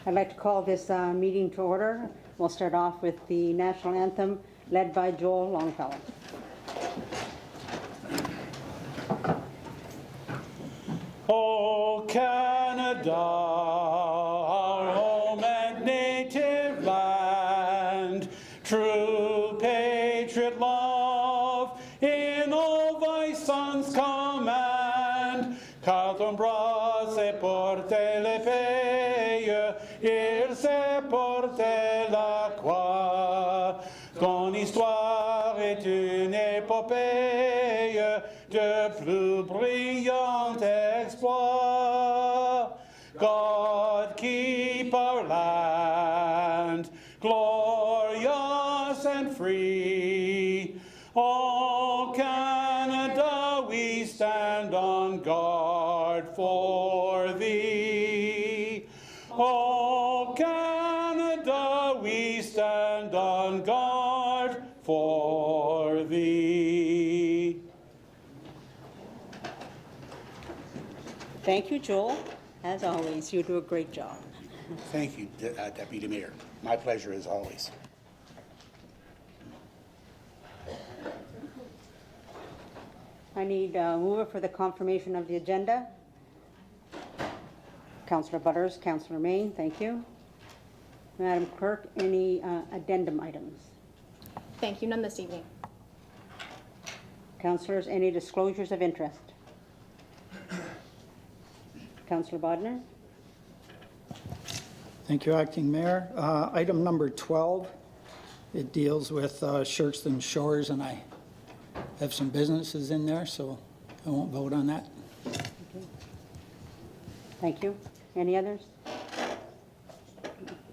I'd like to call this meeting to order. We'll start off with the national anthem led by Joel Longfellow. Oh, Canada, our home and native land, true patriot love in all thy sons' command. Quand on bras s'est porté l'épée, il s'est porté la croix. Ton histoire est une épopée de plus brillant exploit. God keep our land glorious and free. Oh, Canada, we stand on guard for thee. Oh, Canada, we stand on guard for thee. Thank you, Joel. As always, you do a great job. Thank you, Deputy Mayor. My pleasure as always. I need a mover for the confirmation of the agenda. Councillor Butters, Councillor Main, thank you. Madam Clerk, any addendum items? Thank you, none this evening. Councillors, any disclosures of interest? Councillor Bodnar? Thank you, Acting Mayor. Item number 12, it deals with Sherkston Shores, and I have some businesses in there, so I won't vote on that. Okay. Thank you. Any others?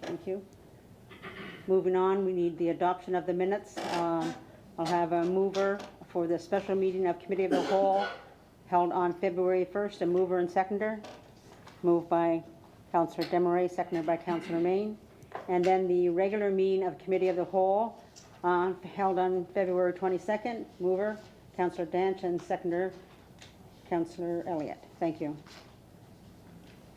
Thank you. Moving on, we need the adoption of the minutes. I'll have a mover for the special meeting of Committee of the Whole held on February 1st, a mover and seconder. Moved by Councillor Desmarais, seconded by Councillor Main. And then the regular meeting of Committee of the Whole held on February 22nd. Mover, Councillor Danch, and seconder, Councillor Elliott. Thank you.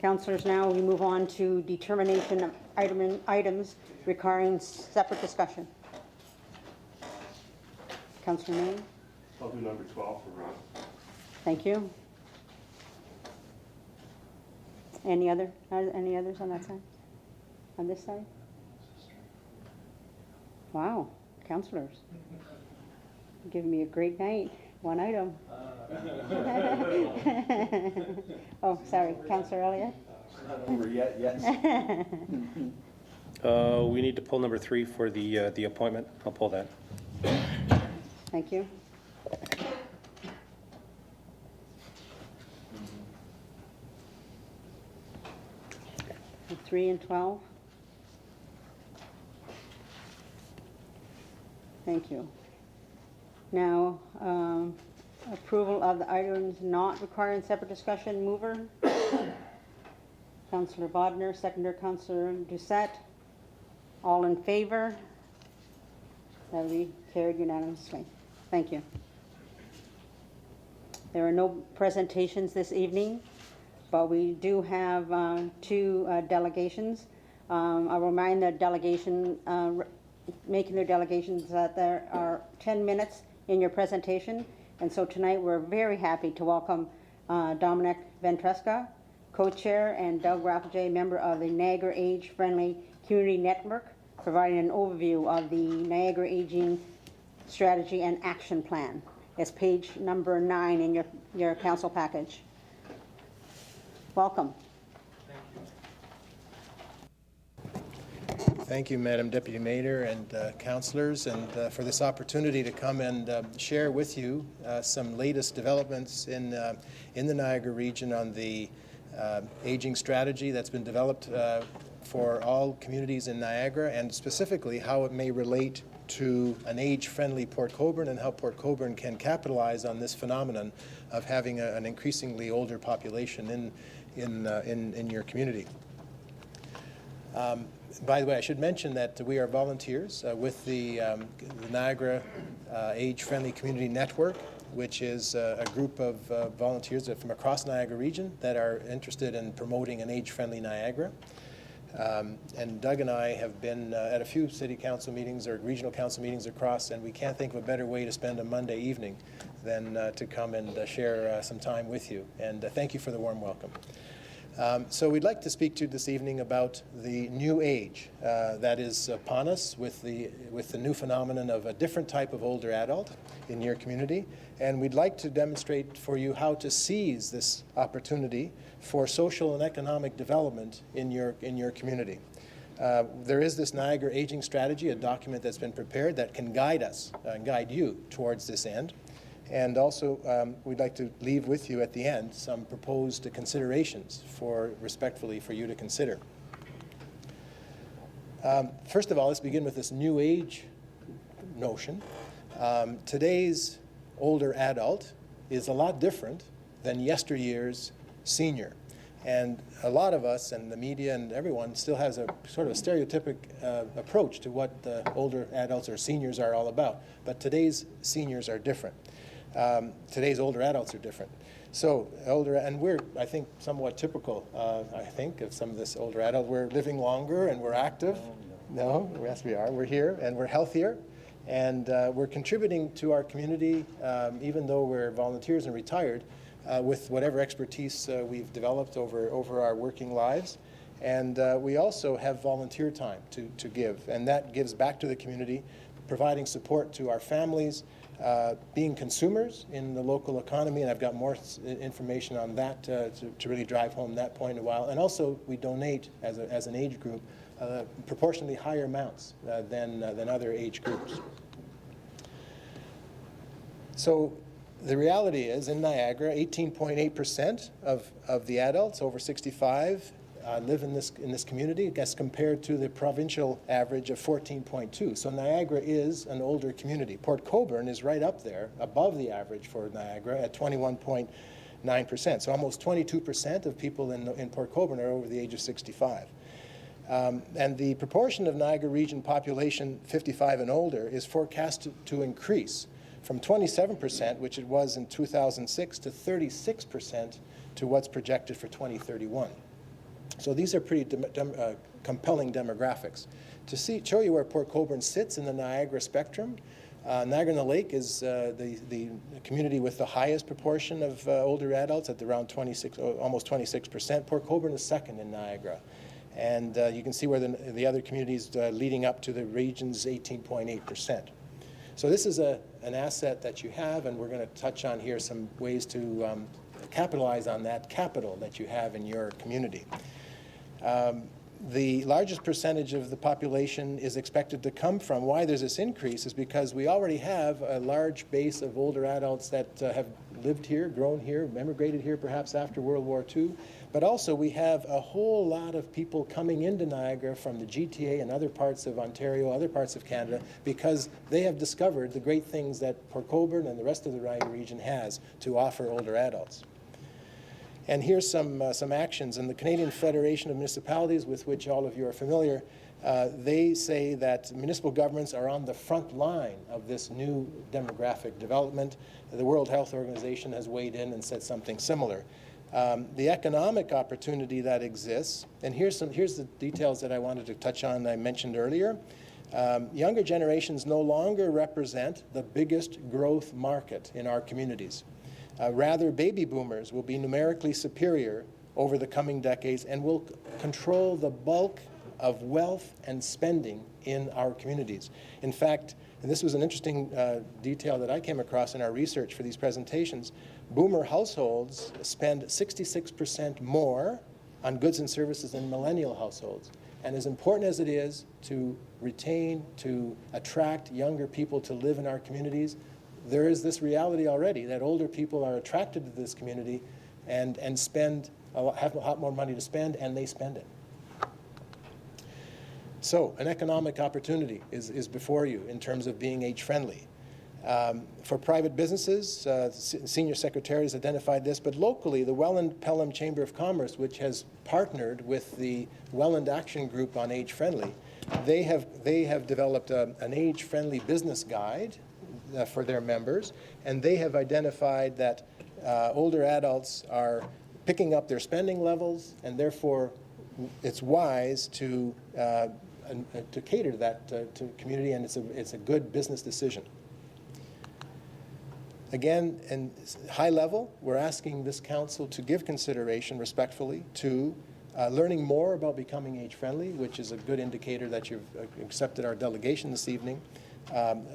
Councillors, now we move on to determination of items requiring separate discussion. Councillor Main. I'll do number 12 for Ron. Thank you. Any others on that side? On this side? Wow, councillors. Giving me a great night. One item. Oh, sorry, Councillor Elliott. Not over yet, yes. We need to pull number 3 for the appointment. I'll pull that. Thank you. 3 and 12. Thank you. Now, approval of the items not requiring separate discussion. Mover, Councillor Bodnar, seconder, Councillor Doucette. All in favor? That will be carried unanimously. Thank you. There are no presentations this evening, but we do have 2 delegations. I'll remind the delegation making their delegations that there are 10 minutes in your presentation. And so tonight we're very happy to welcome Dominic Ventresca, co-chair, and Doug Rappeljay, member of the Niagara Age Friendly Community Network, providing an overview of the Niagara Aging Strategy and Action Plan. It's page number 9 in your council package. Welcome. Thank you, Madam Deputy Mayor and councillors, and for this opportunity to come and share with you some latest developments in the Niagara region on the aging strategy that's been developed for all communities in Niagara, and specifically how it may relate to an age-friendly Port Colborne and how Port Colborne can capitalize on this phenomenon of having an increasingly older population in your community. By the way, I should mention that we are volunteers with the Niagara Age-Friendly Community Network, which is a group of volunteers from across Niagara region that are interested in promoting an age-friendly Niagara. And Doug and I have been at a few city council meetings or regional council meetings across, and we can't think of a better way to spend a Monday evening than to come and share some time with you. And thank you for the warm welcome. So we'd like to speak to you this evening about the new age that is upon us with the new phenomenon of a different type of older adult in your community. And we'd like to demonstrate for you how to seize this opportunity for social and economic development in your community. There is this Niagara Aging Strategy, a document that's been prepared that can guide us, guide you towards this end. And also, we'd like to leave with you at the end some proposed considerations respectfully for you to consider. First of all, let's begin with this new age notion. Today's older adult is a lot different than yesteryear's senior. And a lot of us and the media and everyone still has a sort of a stereotypic approach to what the older adults or seniors are all about. But today's seniors are different. Today's older adults are different. So and we're, I think, somewhat typical, I think, of some of this older adult. We're living longer and we're active. No, yes we are. We're here and we're healthier. And we're contributing to our community, even though we're volunteers and retired, with whatever expertise we've developed over our working lives. And we also have volunteer time to give. And that gives back to the community, providing support to our families, being consumers in the local economy, and I've got more information on that to really drive home that point in a while. And also, we donate as an age group proportionally higher amounts than other age groups. So the reality is, in Niagara, 18.8% of the adults over 65 live in this community, as compared to the provincial average of 14.2. So Niagara is an older community. Port Colborne is right up there, above the average for Niagara at 21.9%. So almost 22% of people in Port Colborne are over the age of 65. And the proportion of Niagara region population 55 and older is forecast to increase from 27%, which it was in 2006, to 36% to what's projected for 2031. So these are pretty compelling demographics. To show you where Port Colborne sits in the Niagara spectrum, Niagara-on-the-Lake is the community with the highest proportion of older adults at around 26, almost 26%. Port Colborne is second in Niagara. And you can see where the other communities leading up to the region's 18.8%. So this is an asset that you have, and we're going to touch on here some ways to capitalize on that capital that you have in your community. The largest percentage of the population is expected to come from, why there's this increase is because we already have a large base of older adults that have lived here, grown here, emigrated here perhaps after World War II. But also we have a whole lot of people coming into Niagara from the GTA and other parts of Ontario, other parts of Canada, because they have discovered the great things that Port Colborne and the rest of the Niagara region has to offer older adults. And here's some actions. And the Canadian Federation of Municipalities, with which all of you are familiar, they say that municipal governments are on the front line of this new demographic development. The World Health Organization has weighed in and said something similar. The economic opportunity that exists, and here's the details that I wanted to touch on I mentioned earlier. Younger generations no longer represent the biggest growth market in our communities. Rather, baby boomers will be numerically superior over the coming decades and will control the bulk of wealth and spending in our communities. In fact, and this was an interesting detail that I came across in our research for these presentations, boomer households spend 66% more on goods and services than millennial households. And as important as it is to retain, to attract younger people to live in our communities, there is this reality already that older people are attracted to this community and have a lot more money to spend, and they spend it. So an economic opportunity is before you in terms of being age-friendly. For private businesses, the Senior Secretary has identified this, but locally, the Welland-Pelham Chamber of Commerce, which has partnered with the Welland Action Group on Age Friendly, they have developed an age-friendly business guide for their members, and they have identified that older adults are picking up their spending levels, and therefore it's wise to cater to that to community, and it's a good business decision. Again, in high level, we're asking this council to give consideration respectfully to learning more about becoming age-friendly, which is a good indicator that you've accepted our delegation this evening.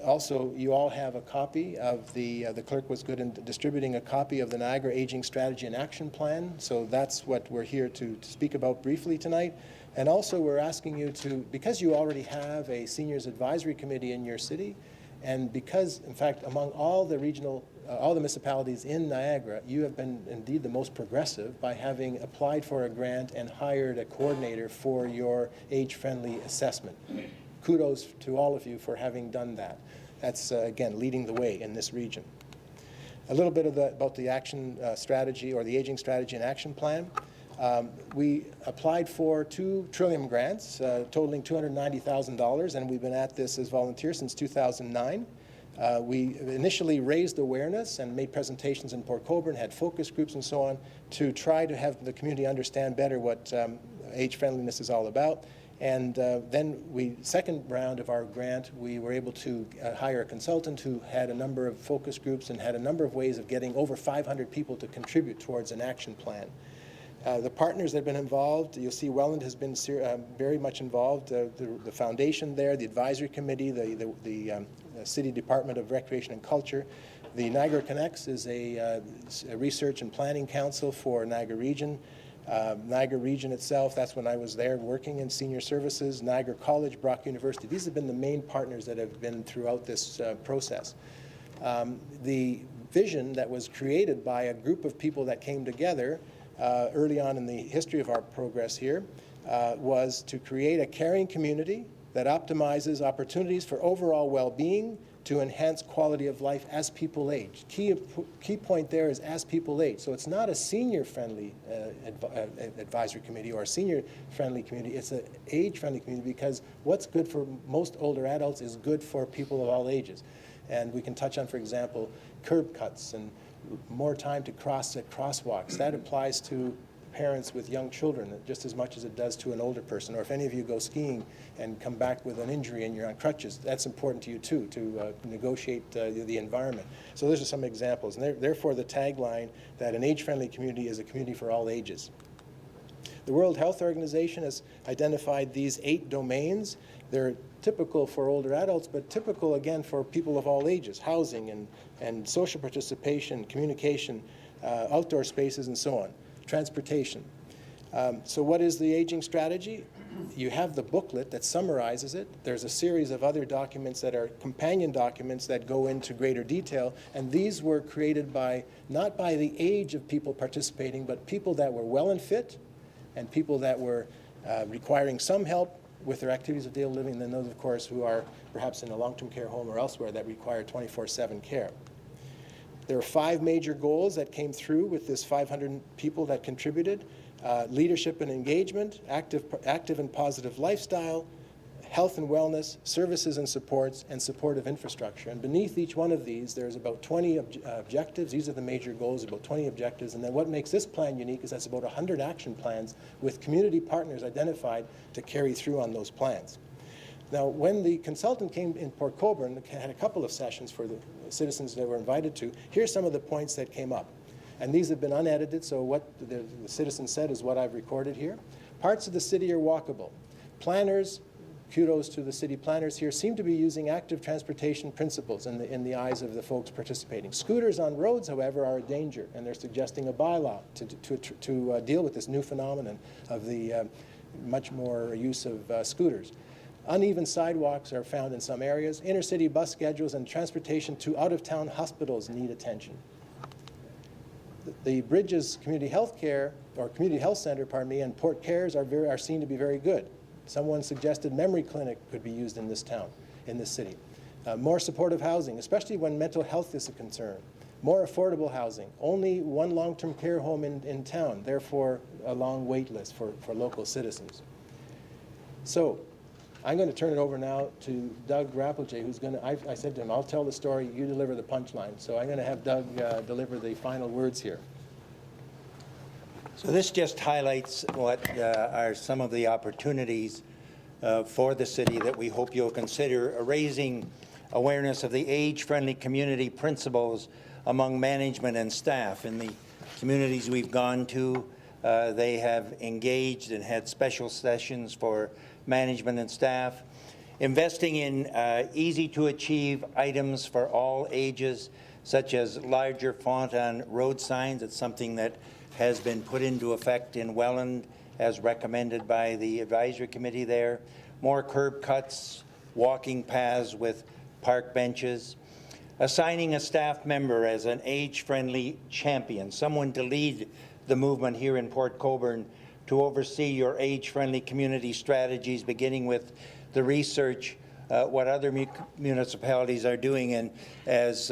Also, you all have a copy of the clerk was good in distributing a copy of the Niagara Aging Strategy and Action Plan, so that's what we're here to speak about briefly tonight. And also, we're asking you to, because you already have a seniors advisory committee in your city, and because, in fact, among all the municipalities in Niagara, you have been indeed the most progressive by having applied for a grant and hired a coordinator for your age-friendly assessment. Kudos to all of you for having done that. That's, again, leading the way in this region. A little bit about the action strategy, or the Aging Strategy and Action Plan. We applied for 2 Trillium grants, totaling $290,000, and we've been at this as volunteers since 2009. We initially raised awareness and made presentations in Port Colborne, had focus groups and so on, to try to have the community understand better what age friendliness is all about. And then second round of our grant, we were able to hire a consultant who had a number of focus groups and had a number of ways of getting over 500 people to contribute towards an action plan. The partners that have been involved, you'll see Welland has been very much involved. The foundation there, the advisory committee, the City Department of Recreation and Culture. The Niagara Connects is a research and planning council for Niagara Region. Niagara Region itself, that's when I was there working in senior services. Niagara College, Brock University. These have been the main partners that have been throughout this process. The vision that was created by a group of people that came together early on in the history of our progress here was to create a caring community that optimizes opportunities for overall well-being to enhance quality of life as people age. Key point there is as people age. So it's not a senior-friendly advisory committee or a senior-friendly community. It's an age-friendly community because what's good for most older adults is good for people of all ages. And we can touch on, for example, curb cuts and more time to cross at crosswalks. That applies to parents with young children just as much as it does to an older person. Or if any of you go skiing and come back with an injury and you're on crutches, that's important to you too, to negotiate the environment. So those are some examples. And therefore the tagline that an age-friendly community is a community for all ages. The World Health Organization has identified these 8 domains. They're typical for older adults, but typical again for people of all ages: housing and social participation, communication, outdoor spaces, and so on. Transportation. So what is the aging strategy? You have the booklet that summarizes it. There's a series of other documents that are companion documents that go into greater detail, and these were created not by the age of people participating, but people that were well and fit, and people that were requiring some help with their activities of daily living, and then those, of course, who are perhaps in a long-term care home or elsewhere that require 24/7 care. There are 5 major goals that came through with this 500 people that contributed. Leadership and engagement, active and positive lifestyle, health and wellness, services and supports, and supportive infrastructure. And beneath each one of these, there's about 20 objectives. These are the major goals, about 20 objectives. And then what makes this plan unique is that's about 100 action plans with community partners identified to carry through on those plans. Now, when the consultant came in Port Colborne, had a couple of sessions for the citizens that were invited to, here's some of the points that came up. And these have been unedited, so what the citizens said is what I've recorded here. Parts of the city are walkable. Planners, kudos to the city planners here, seem to be using active transportation principles in the eyes of the folks participating. Scooters on roads, however, are a danger, and they're suggesting a bylaw to deal with this new phenomenon of the much more use of scooters. Uneven sidewalks are found in some areas. Intercity bus schedules and transportation to out-of-town hospitals need attention. The Bridges Community Health Care, or Community Health Center, and Port Cares are seen to be very good. Someone suggested memory clinic could be used in this town, in this city. more supportive housing, especially when mental health is a concern, more affordable housing, only one long-term care home in town, therefore a long wait list for local citizens. So I'm going to turn it over now to Doug Rappelje, who's going to, I said to him, I'll tell the story, you deliver the punchline. So I'm going to have Doug deliver the final words here. So this just highlights what are some of the opportunities for the city that we hope you'll consider, raising awareness of the age-friendly community principles among management and staff. In the communities we've gone to, they have engaged and had special sessions for management and staff. Investing in easy-to-achieve items for all ages, such as larger font on road signs. It's something that has been put into effect in Welland as recommended by the advisory committee there. More curb cuts, walking paths with park benches. Assigning a staff member as an age-friendly champion, someone to lead the movement here in Port Colborne to oversee your age-friendly community strategies, beginning with the research, what other municipalities are doing. And as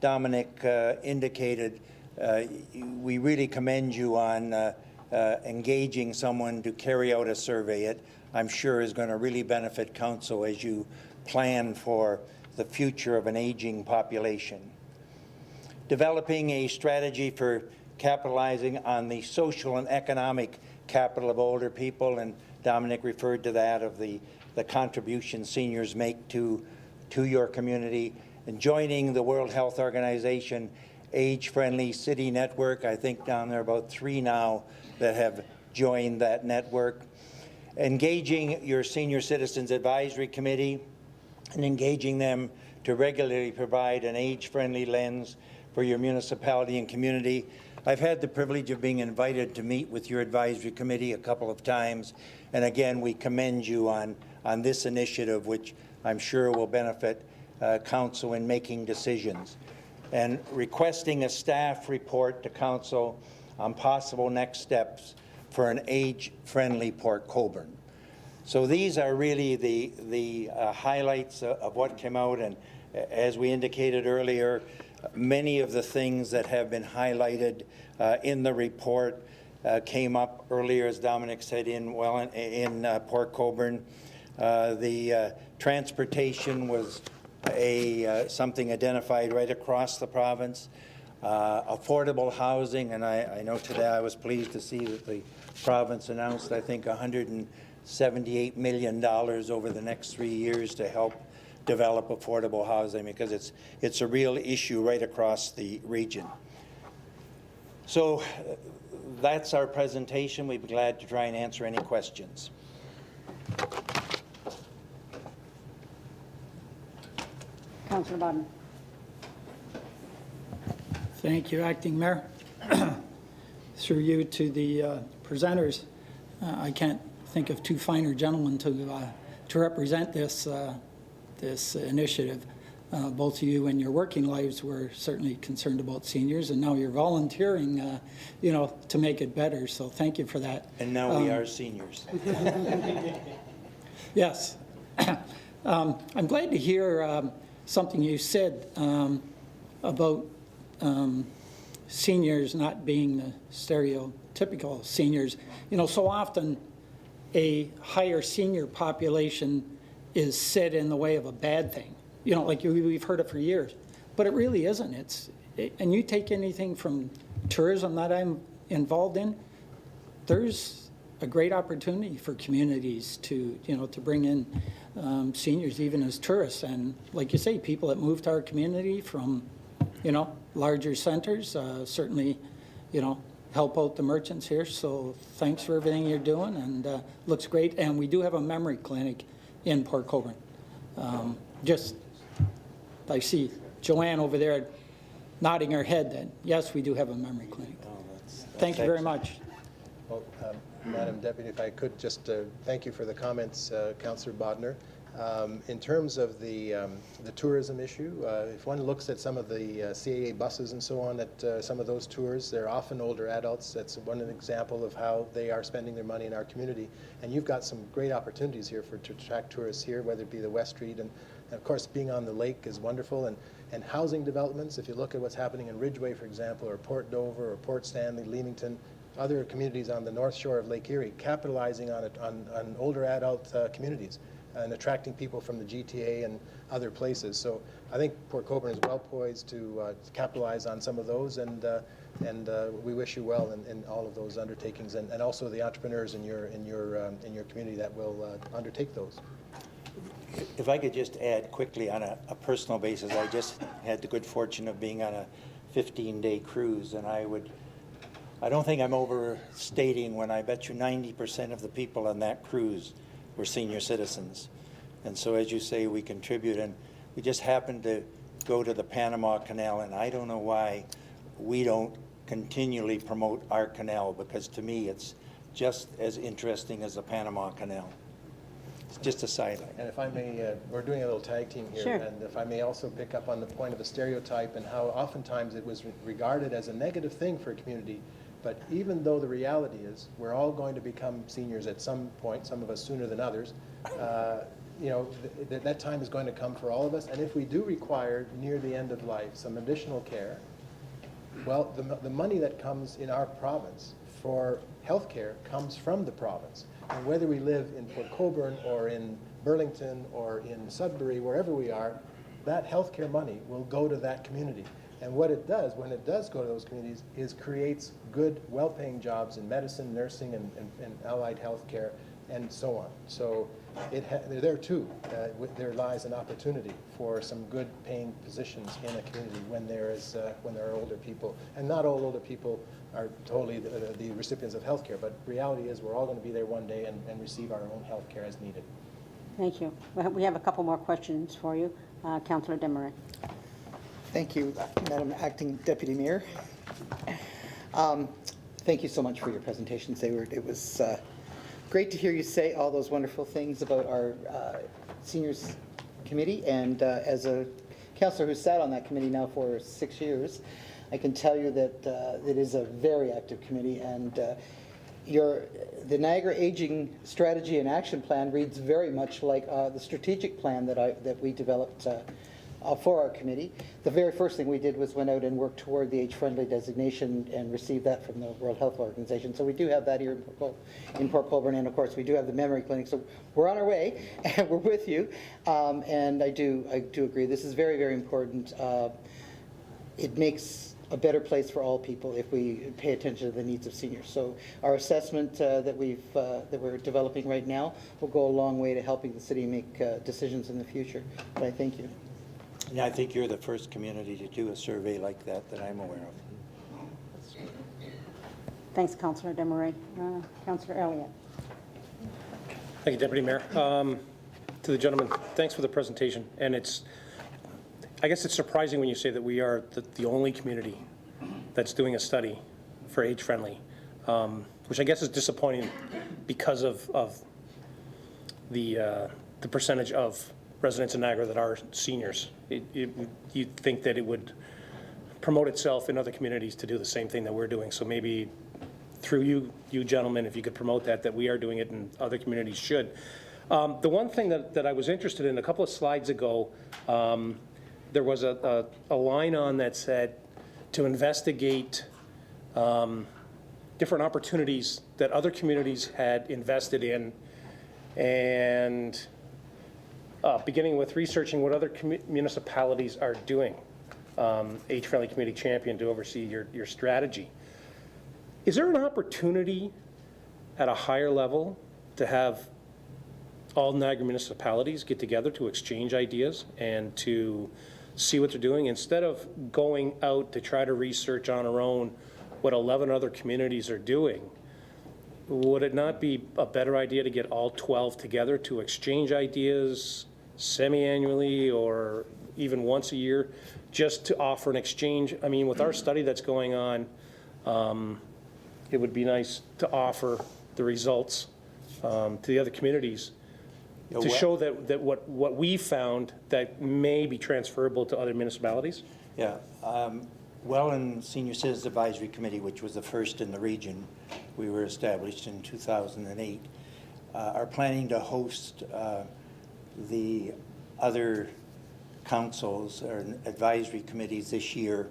Dominic indicated, we really commend you on engaging someone to carry out a survey. It, I'm sure, is going to really benefit council as you plan for the future of an aging population. Developing a strategy for capitalizing on the social and economic capital of older people, and Dominic referred to that, of the contribution seniors make to your community. And joining the World Health Organization Age-Friendly City Network, I think down there about 3 now that have joined that network. Engaging your Senior Citizens Advisory Committee and engaging them to regularly provide an age-friendly lens for your municipality and community. I've had the privilege of being invited to meet with your advisory committee a couple of times, and again, we commend you on this initiative, which I'm sure will benefit council in making decisions. And requesting a staff report to council on possible next steps for an age-friendly Port Colborne. So these are really the highlights of what came out, and as we indicated earlier, many of the things that have been highlighted in the report came up earlier, as Dominic said, in Port Colborne. The transportation was something identified right across the province. Affordable housing, and I know today I was pleased to see that the province announced, I think, $178 million over the next 3 years to help develop affordable housing, because it's a real issue right across the region. So that's our presentation. We'd be glad to try and answer any questions. Councillor Bodden. Thank you, Acting Mayor. Through you to the presenters, I can't think of 2 finer gentlemen to represent this initiative. Both of you in your working lives were certainly concerned about seniors, and now you're volunteering, to make it better. So thank you for that. And now we are seniors. Yes. I'm glad to hear something you said about seniors not being the stereotypical seniors. So often a higher senior population is set in the way of a bad thing. Like we've heard it for years, but it really isn't. And you take anything from tourism that I'm involved in, there's a great opportunity for communities to bring in seniors even as tourists. And like you say, people that move to our community from, larger centers, certainly, help out the merchants here. So thanks for everything you're doing, and looks great. And we do have a memory clinic in Port Colborne. I see Joanne over there nodding her head that, yes, we do have a memory clinic. Thank you very much. Well, Madam Deputy, if I could just thank you for the comments, Councillor Bodner. In terms of the tourism issue, if one looks at some of the CAA buses and so on at some of those tours, they're often older adults. That's one example of how they are spending their money in our community. And you've got some great opportunities here to attract tourists here, whether it be the West Street and And of course, being on the lake is wonderful, and housing developments, if you look at what's happening in Ridgeway, for example, or Port Dover, or Port Stanley, Leamington, other communities on the north shore of Lake Erie, capitalizing on older adult communities and attracting people from the GTA and other places. So I think Port Colborne is well poised to capitalize on some of those, and we wish you well in all of those undertakings, and also the entrepreneurs in your community that will undertake those. If I could just add quickly on a personal basis, I just had the good fortune of being on a 15-day cruise, and I don't think I'm overstating when I bet you 90% of the people on that cruise were senior citizens. And so, as you say, we contribute, and we just happened to go to the Panama Canal, and I don't know why we don't continually promote our canal, because to me it's just as interesting as the Panama Canal. It's just a sideline. And if I may, we're doing a little tag team here, Sure. and if I may also pick up on the point of the stereotype and how oftentimes it was regarded as a negative thing for a community. But even though the reality is we're all going to become seniors at some point, some of us sooner than others, you know, that time is going to come for all of us. And if we do require, near the end of life, some additional care, well, the money that comes in our province for health care comes from the province. And whether we live in Port Colborne or in Burlington or in Sudbury, wherever we are, that health care money will go to that community. And what it does, when it does go to those communities, is creates good, well-paying jobs in medicine, nursing, and allied health care, and so on. So there too, there lies an opportunity for some good paying positions in a community when there are older people. And not all older people are totally the recipients of health care, but reality is we're all going to be there one day and receive our own health care as needed. Thank you. We have a couple more questions for you. Councillor Desmarais. Thank you, Madam Acting Deputy Mayor. Thank you so much for your presentations. It was great to hear you say all those wonderful things about our seniors committee. And as a councillor who sat on that committee now for 6 years, I can tell you that it is a very active committee, and the Niagara Aging Strategy and Action Plan reads very much like the strategic plan that we developed for our committee. The very first thing we did was went out and worked toward the age-friendly designation and received that from the World Health Organization. So we do have that here in Port Colborne, and of course we do have the memory clinic. So we're on our way, and we're with you. And I do agree. This is very, very important. It makes a better place for all people if we pay attention to the needs of seniors. So our assessment that we're developing right now will go a long way to helping the city make decisions in the future. But I thank you. And I think you're the first community to do a survey like that I'm aware of. Thanks, Councillor Desmarais. Councillor Elliott. Thank you, Deputy Mayor. To the gentleman, thanks for the presentation. And I guess it's surprising when you say that we are the only community that's doing a study for age-friendly, which I guess is disappointing because of the percentage of residents in Niagara that are seniors. You'd think that it would promote itself in other communities to do the same thing that we're doing. So maybe through you gentlemen, if you could promote that we are doing it and other communities should. The one thing that I was interested in, a couple of slides ago, there was a line on that said to investigate different opportunities that other communities had invested in, and beginning with researching what other municipalities are doing. Age-friendly community champion to oversee your strategy. Is there an opportunity at a higher level to have all Niagara municipalities get together to exchange ideas and to see what they're doing instead of going out to try to research on our own what 11 other communities are doing? Would it not be a better idea to get all 12 together to exchange ideas semi-annually or even once a year, just to offer an exchange? I mean, with our study that's going on, it would be nice to offer the results to the other communities to show that what we found that may be transferable to other municipalities. Yeah. Welland Senior Citizens Advisory Committee, which was the first in the region, we were established in 2008, are planning to host the other councils or advisory committees this year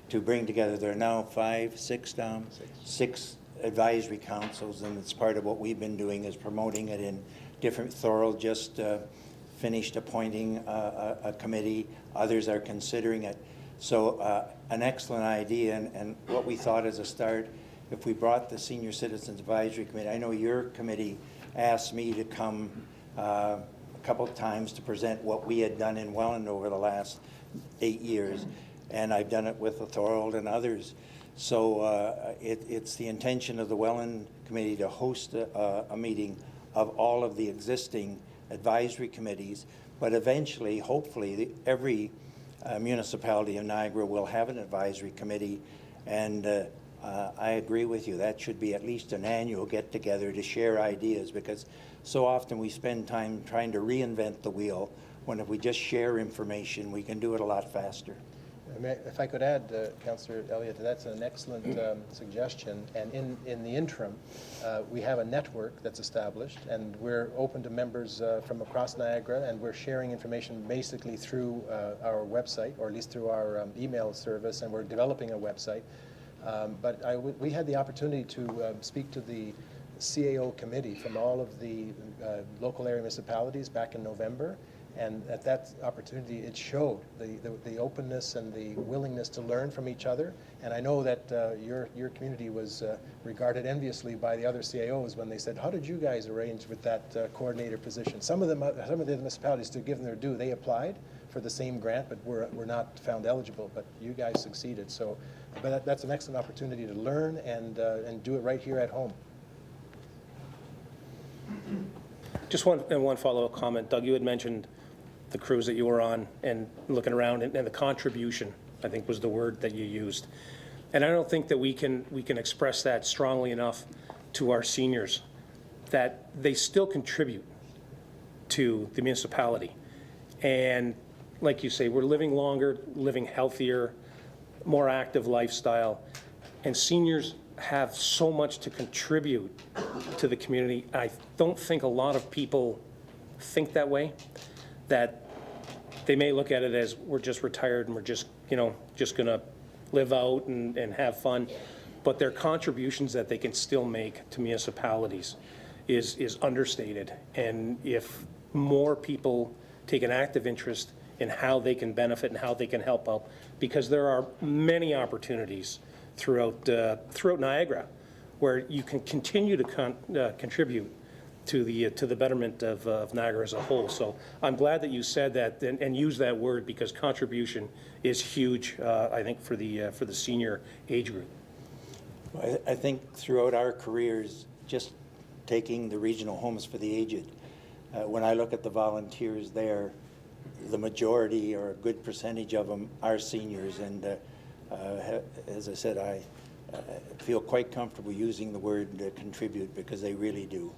to bring together. There are now 5, 6 down, 6 advisory councils, and it's part of what we've been doing is promoting it in different. Thorold just finished appointing a committee. Others are considering it. So an excellent idea, and what we thought as a start, if we brought the Senior Citizens Advisory Committee, I know your committee asked me to come a couple of times to present what we had done in Welland over the last 8 years, and I've done it with Thorold and others. So it's the intention of the Welland Committee to host a meeting of all of the existing advisory committees, but eventually, hopefully, every municipality in Niagara will have an advisory committee, and I agree with you. That should be at least an annual get-together to share ideas, because so often we spend time trying to reinvent the wheel, when if we just share information, we can do it a lot faster. If I could add, Councillor Elliott, that's an excellent suggestion. And in the interim, we have a network that's established, and we're open to members from across Niagara, and we're sharing information basically through our website, or at least through our email service, and we're developing a website. But we had the opportunity to speak to the CAO committee from all of the local area municipalities back in November. And at that opportunity, it showed the openness and the willingness to learn from each other. And I know that your community was regarded enviously by the other CAOs when they said, "How did you guys arrange with that coordinator position?" Some of the municipalities, to give them their due, they applied for the same grant, but were not found eligible. But you guys succeeded. So, but that's an excellent opportunity to learn and do it right here at home. Just one follow-up comment. Doug, you had mentioned the cruise that you were on and looking around, and the contribution, I think, was the word that you used. And I don't think that we can express that strongly enough to our seniors, that they still contribute to the municipality. And like you say, we're living longer, living healthier, more active lifestyle, and seniors have so much to contribute to the community. I don't think a lot of people think that way, that they may look at it as we're just retired and we're just gonna live out and have fun. But their contributions that they can still make to municipalities is understated. And if more people take an active interest in how they can benefit and how they can help out, because there are many opportunities throughout Niagara where you can continue to contribute to the betterment of Niagara as a whole. So I'm glad that you said that and used that word, because contribution is huge, I think, for the senior age group. I think throughout our careers, just taking the regional homes for the aged, when I look at the volunteers there, the majority or a good percentage of them are seniors, and as I said, I feel quite comfortable using the word contribute, because they really do.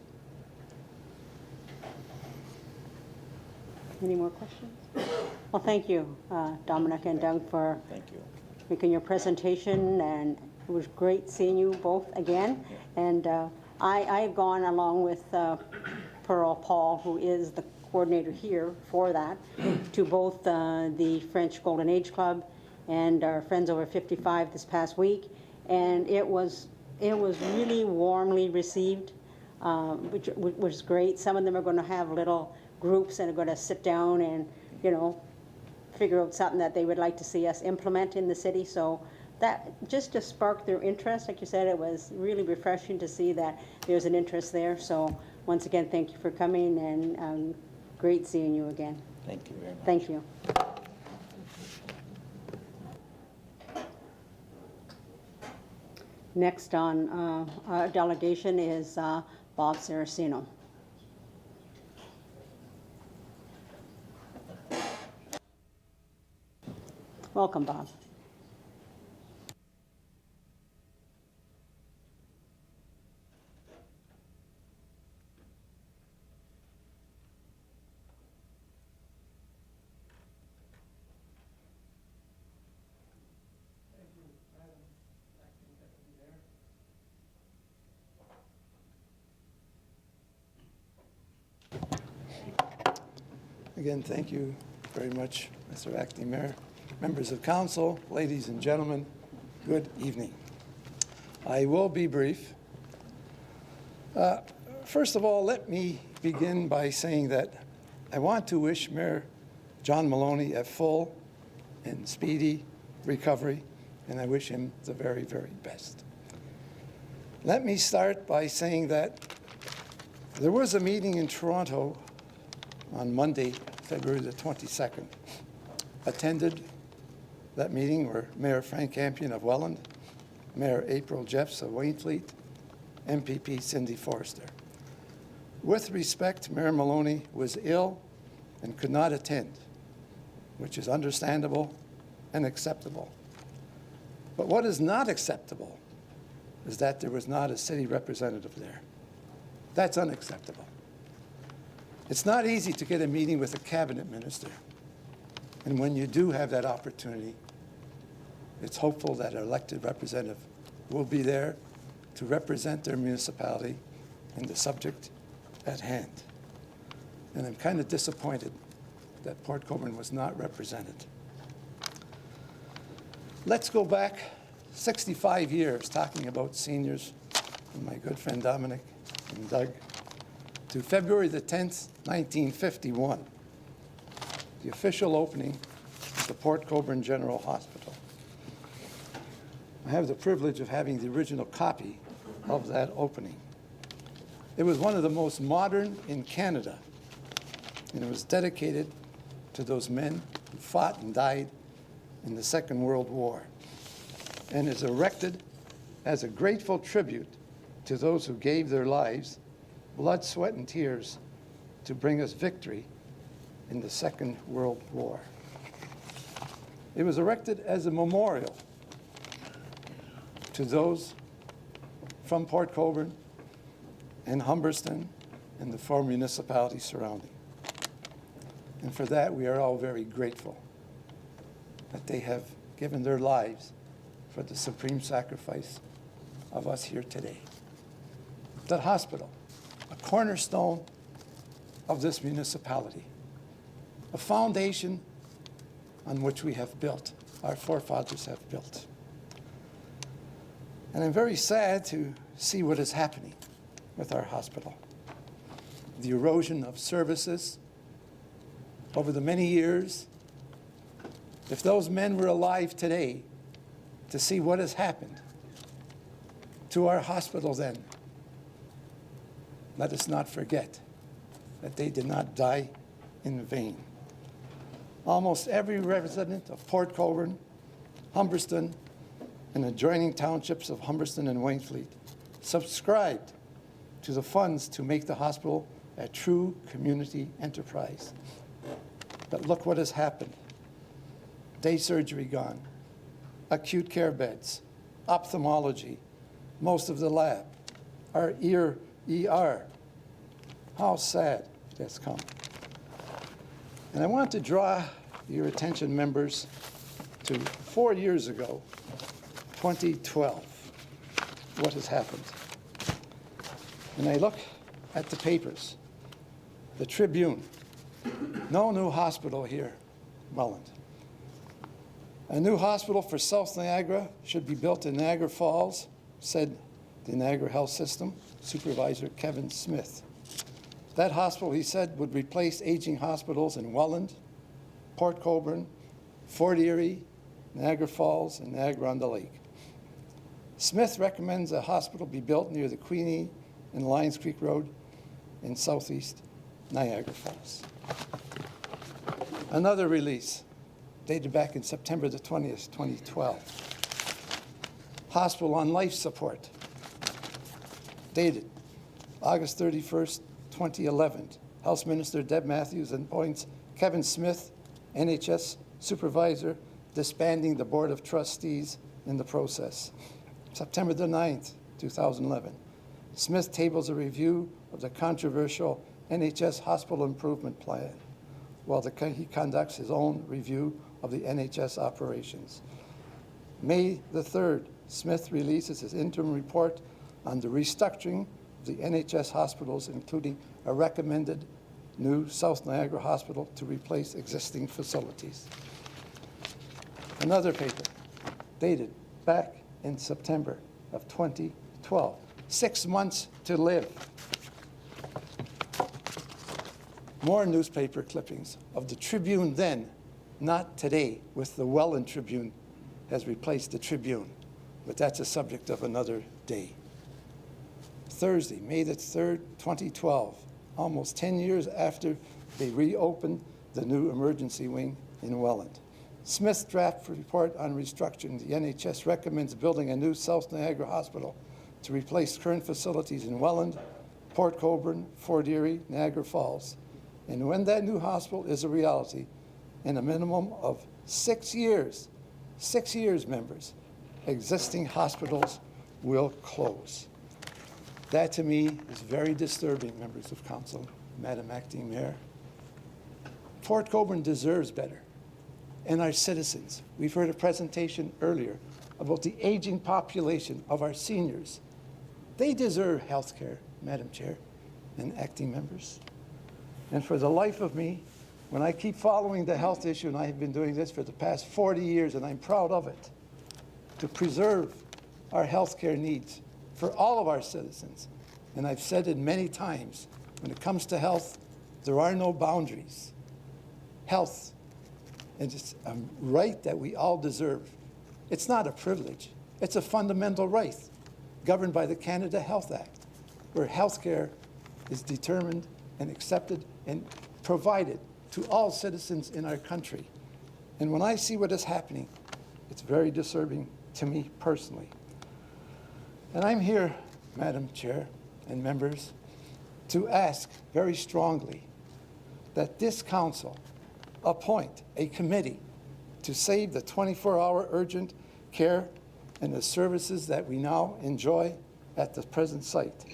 Any more questions? Well, thank you, Dominic and Doug, for making your presentation, and it was great seeing you both again. And I've gone along with Pearl Paul, who is the coordinator here for that, to both the French Golden Age Club and our Friends Over 55 this past week, and it was really warmly received, which was great. Some of them are going to have little groups and are going to sit down and figure out something that they would like to see us implement in the city. So that just to spark their interest, like you said, it was really refreshing to see that there's an interest there. So once again, thank you for coming, and great seeing you again. Thank you very much. Thank you. Next on our delegation is Bob Saraceno. Welcome, Bob. Again, thank you, very much, Mr. Acting Mayor. Members of council, ladies and gentlemen, good evening. I will be brief. First of all, let me begin by saying that I want to wish Mayor John Maloney a full and speedy recovery, and I wish him the very, very best. Let me start by saying that there was a meeting in Toronto on Monday, February the 22nd. Attended that meeting were Mayor Frank Campion of Welland, Mayor April Jeffs of Wainfleet, MPP Cindy Forrester. With respect, Mayor Maloney was ill and could not attend, which is understandable and acceptable. But what is not acceptable is that there was not a city representative there. That's unacceptable. It's not easy to get a meeting with a cabinet minister. And when you do have that opportunity, it's hopeful that an elected representative will be there to represent their municipality and the subject at hand. And I'm kind of disappointed that Port Colborne was not represented. Let's go back 65 years talking about seniors, and my good friend Dominic and Doug, to February the 10th, 1951, the official opening of the Port Colborne General Hospital. I have the privilege of having the original copy of that opening. It was one of the most modern in Canada, and it was dedicated to those men who fought and died in the Second World War, and is erected as a grateful tribute to those who gave their lives, blood, sweat, and tears to bring us victory in the Second World War. It was erected as a memorial to those from Port Colborne and Humberston and the four municipalities surrounding. And for that, we are all very grateful that they have given their lives for the supreme sacrifice of us here today. That hospital, a cornerstone of this municipality, a foundation on which we have built, our forefathers have built. And I'm very sad to see what is happening with our hospital. The erosion of services over the many years. If those men were alive today, to see what has happened to our hospital then, let us not forget that they did not die in vain. Almost every resident of Port Colborne, Humberston, and adjoining townships of Humberston and Wainfleet subscribed to the funds to make the hospital a true community enterprise. But look what has happened. Day surgery gone, acute care beds, ophthalmology, most of the lab, our ER. How sad it has come. And I want to draw your attention, members, to 4 years ago, 2012, what has happened. And I look at the papers, the Tribune, no new hospital here, Welland. A new hospital for South Niagara should be built in Niagara Falls, said the Niagara Health System Supervisor Kevin Smith. That hospital, he said, would replace aging hospitals in Welland, Port Colborne, Fort Erie, Niagara Falls, and Niagara-on-the-Lake. Smith recommends a hospital be built near the Queenie and Lions Creek Road in southeast Niagara Falls. Another release dated back in September the 20th, 2012. Hospital on life support, dated August 31st, 2011. Health Minister Deb Matthews appoints Kevin Smith, NHS Supervisor, disbanding the Board of Trustees in the process. September the 9th, 2011. Smith tables a review of the controversial NHS Hospital Improvement Plan, while he conducts his own review of the NHS operations. May the 3rd, Smith releases his interim report on the restructuring of the NHS hospitals, including a recommended new South Niagara Hospital to replace existing facilities. Another paper dated back in September of 2012, 6 months to live. More newspaper clippings of the Tribune then, not today, with the Welland Tribune has replaced the Tribune, but that's a subject of another day. Thursday, May the 3rd, 2012, almost 10 years after they reopened the new emergency wing in Welland. Smith's draft report on restructuring, the NHS recommends building a new South Niagara Hospital to replace current facilities in Welland, Port Colborne, Fort Erie, Niagara Falls. And when that new hospital is a reality, in a minimum of 6 years, members, existing hospitals will close. That to me is very disturbing, members of council, Madam Acting Mayor. Port Colborne deserves better. And our citizens, we've heard a presentation earlier about the aging population of our seniors. They deserve health care, Madam Chair and acting members. And for the life of me, when I keep following the health issue, and I have been doing this for the past 40 years, and I'm proud of it, to preserve our health care needs for all of our citizens. And I've said it many times, when it comes to health, there are no boundaries. Health is a right that we all deserve. It's not a privilege. It's a fundamental right governed by the Canada Health Act, where health care is determined and accepted and provided to all citizens in our country. And when I see what is happening, it's very disturbing to me personally. And I'm here, Madam Chair and members, to ask very strongly that this council appoint a committee to save the 24-hour urgent care and the services that we now enjoy at the present site.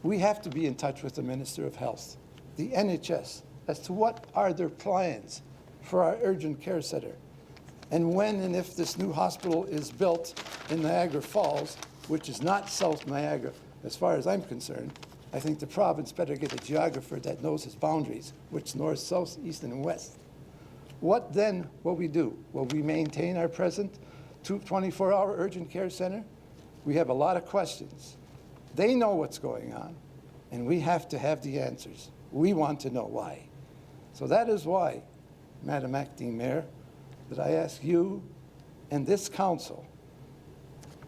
We have to be in touch with the Minister of Health, the NHS, as to what are their plans for our urgent care center. And when and if this new hospital is built in Niagara Falls, which is not South Niagara, as far as I'm concerned, I think the province better get a geographer that knows its boundaries, which is north, south, east, and west. What then will we do? Will we maintain our present 24-hour urgent care center? We have a lot of questions. They know what's going on, and we have to have the answers. We want to know why. So that is why, Madam Acting Mayor, that I ask you and this council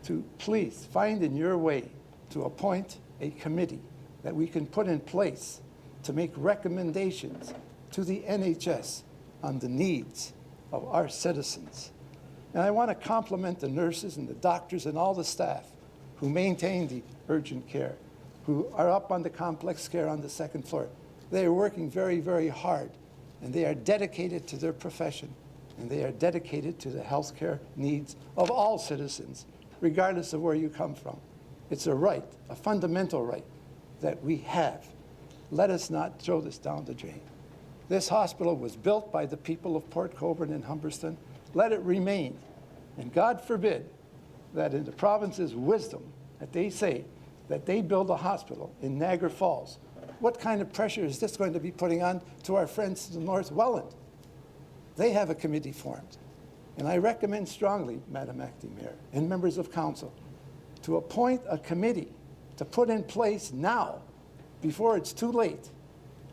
to please find in your way to appoint a committee that we can put in place to make recommendations to the NHS on the needs of our citizens. And I want to compliment the nurses and the doctors and all the staff who maintain the urgent care, who are up on the complex care on the second floor. They are working very, very hard, and they are dedicated to their profession, and they are dedicated to the health care needs of all citizens, regardless of where you come from. It's a right, a fundamental right that we have. Let us not throw this down the drain. This hospital was built by the people of Port Colborne and Humberston. Let it remain. And God forbid that in the province's wisdom that they say that they build a hospital in Niagara Falls. What kind of pressure is this going to be putting on to our friends to the North Welland? They have a committee formed. And I recommend strongly, Madam Acting Mayor and members of council, to appoint a committee to put in place now, before it's too late.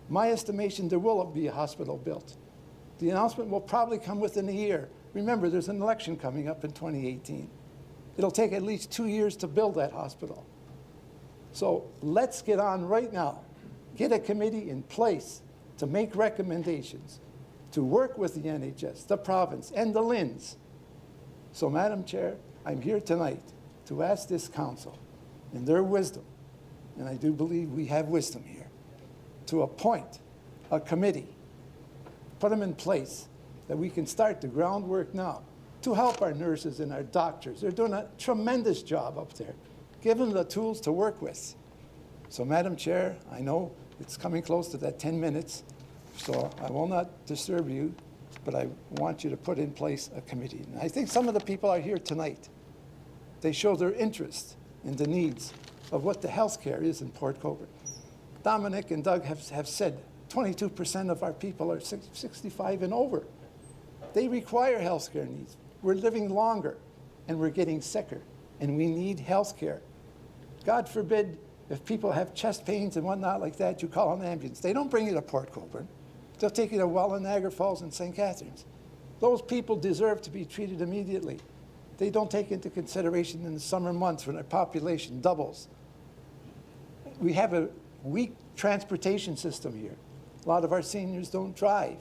My estimation, there will be a hospital built. The announcement will probably come within a year. Remember, there's an election coming up in 2018. It'll take at least 2 years to build that hospital. So let's get on right now. Get a committee in place to make recommendations, to work with the NHS, the province, and the LHINs. So, Madam Chair, I'm here tonight to ask this council, in their wisdom, and I do believe we have wisdom here, to appoint a committee, put them in place, that we can start the groundwork now to help our nurses and our doctors. They're doing a tremendous job up there. Give them the tools to work with. So, Madam Chair, I know it's coming close to that 10 minutes, so I will not disturb you, but I want you to put in place a committee. And I think some of the people are here tonight. They show their interest in the needs of what the health care is in Port Colborne. Dominic and Doug have said 22% of our people are 65 and over. They require health care needs. We're living longer, and we're getting sicker, and we need health care. God forbid, if people have chest pains and whatnot like that, you call an ambulance. They don't bring you to Port Colborne. They'll take you to Welland, Niagara Falls, and St. Catharines. Those people deserve to be treated immediately. They don't take into consideration in the summer months when our population doubles. We have a weak transportation system here. A lot of our seniors don't drive.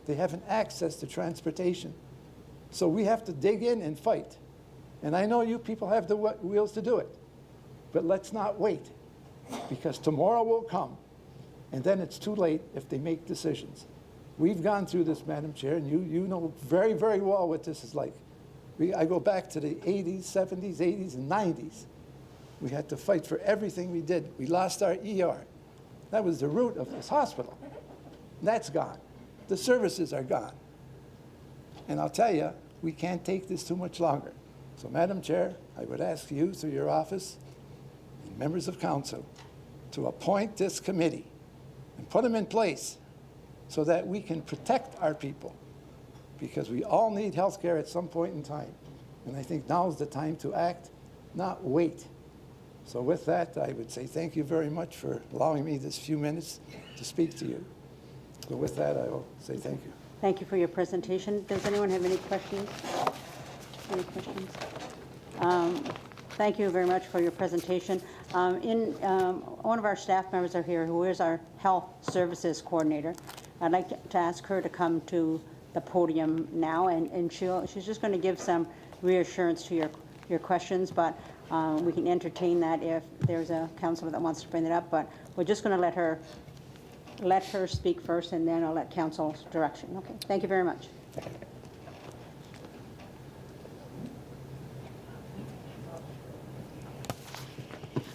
They haven't access to transportation. So we have to dig in and fight. And I know you people have the wheels to do it, but let's not wait, because tomorrow will come, and then it's too late if they make decisions. We've gone through this, Madam Chair, and you know very, very well what this is like. I go back to the 80s, 70s, 80s, and 90s. We had to fight for everything we did. We lost our ER. That was the root of this hospital. That's gone. The services are gone. And I'll tell you, we can't take this too much longer. So, Madam Chair, I would ask you, through your office, and members of council, to appoint this committee and put them in place so that we can protect our people, because we all need health care at some point in time. And I think now is the time to act, not wait. So with that, I would say thank you very much for allowing me this few minutes to speak to you. So with that, I will say thank you. Thank you for your presentation. Does anyone have any questions? Any questions? Thank you very much for your presentation. One of our staff members are here, who is our health services coordinator. I'd like to ask her to come to the podium now, and she's just going to give some reassurance to your questions, but we can entertain that if there's a councilor that wants to bring it up. But we're just going to let her speak first, and then I'll let council's direction. Okay. Thank you very much.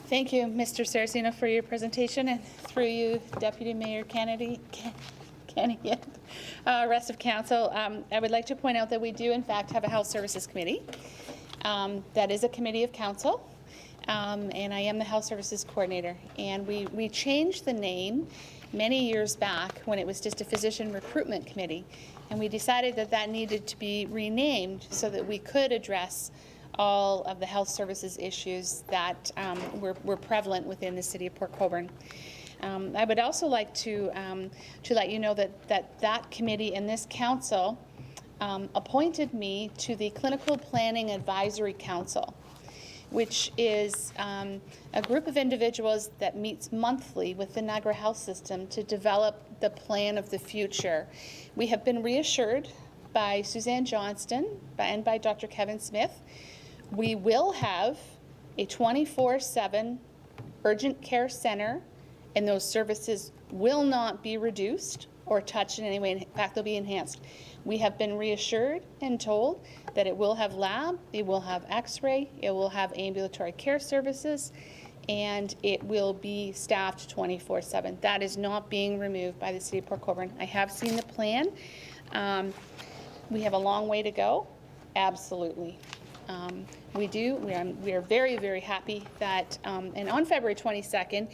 Thank you, Mr. Saraceno, for your presentation, and through you, Deputy Mayor Kennedy, rest of council. I would like to point out that we do, in fact, have a Health Services Committee. That is a committee of council, and I am the Health Services Coordinator. And we changed the name many years back when it was just a Physician Recruitment Committee, and we decided that that needed to be renamed so that we could address all of the health services issues that were prevalent within the city of Port Colborne. I would also like to let you know that committee and this council appointed me to the Clinical Planning Advisory Council, which is a group of individuals that meets monthly with the Niagara Health System to develop the plan of the future. We have been reassured by Suzanne Johnston and by Dr. Kevin Smith. We will have a 24/7 urgent care center, and those services will not be reduced or touched in any way. In fact, they'll be enhanced. We have been reassured and told that it will have lab, it will have x-ray, it will have ambulatory care services, and it will be staffed 24/7. That is not being removed by the city of Port Colborne. I have seen the plan. We have a long way to go, absolutely. We are very, very happy that, and on February 22nd,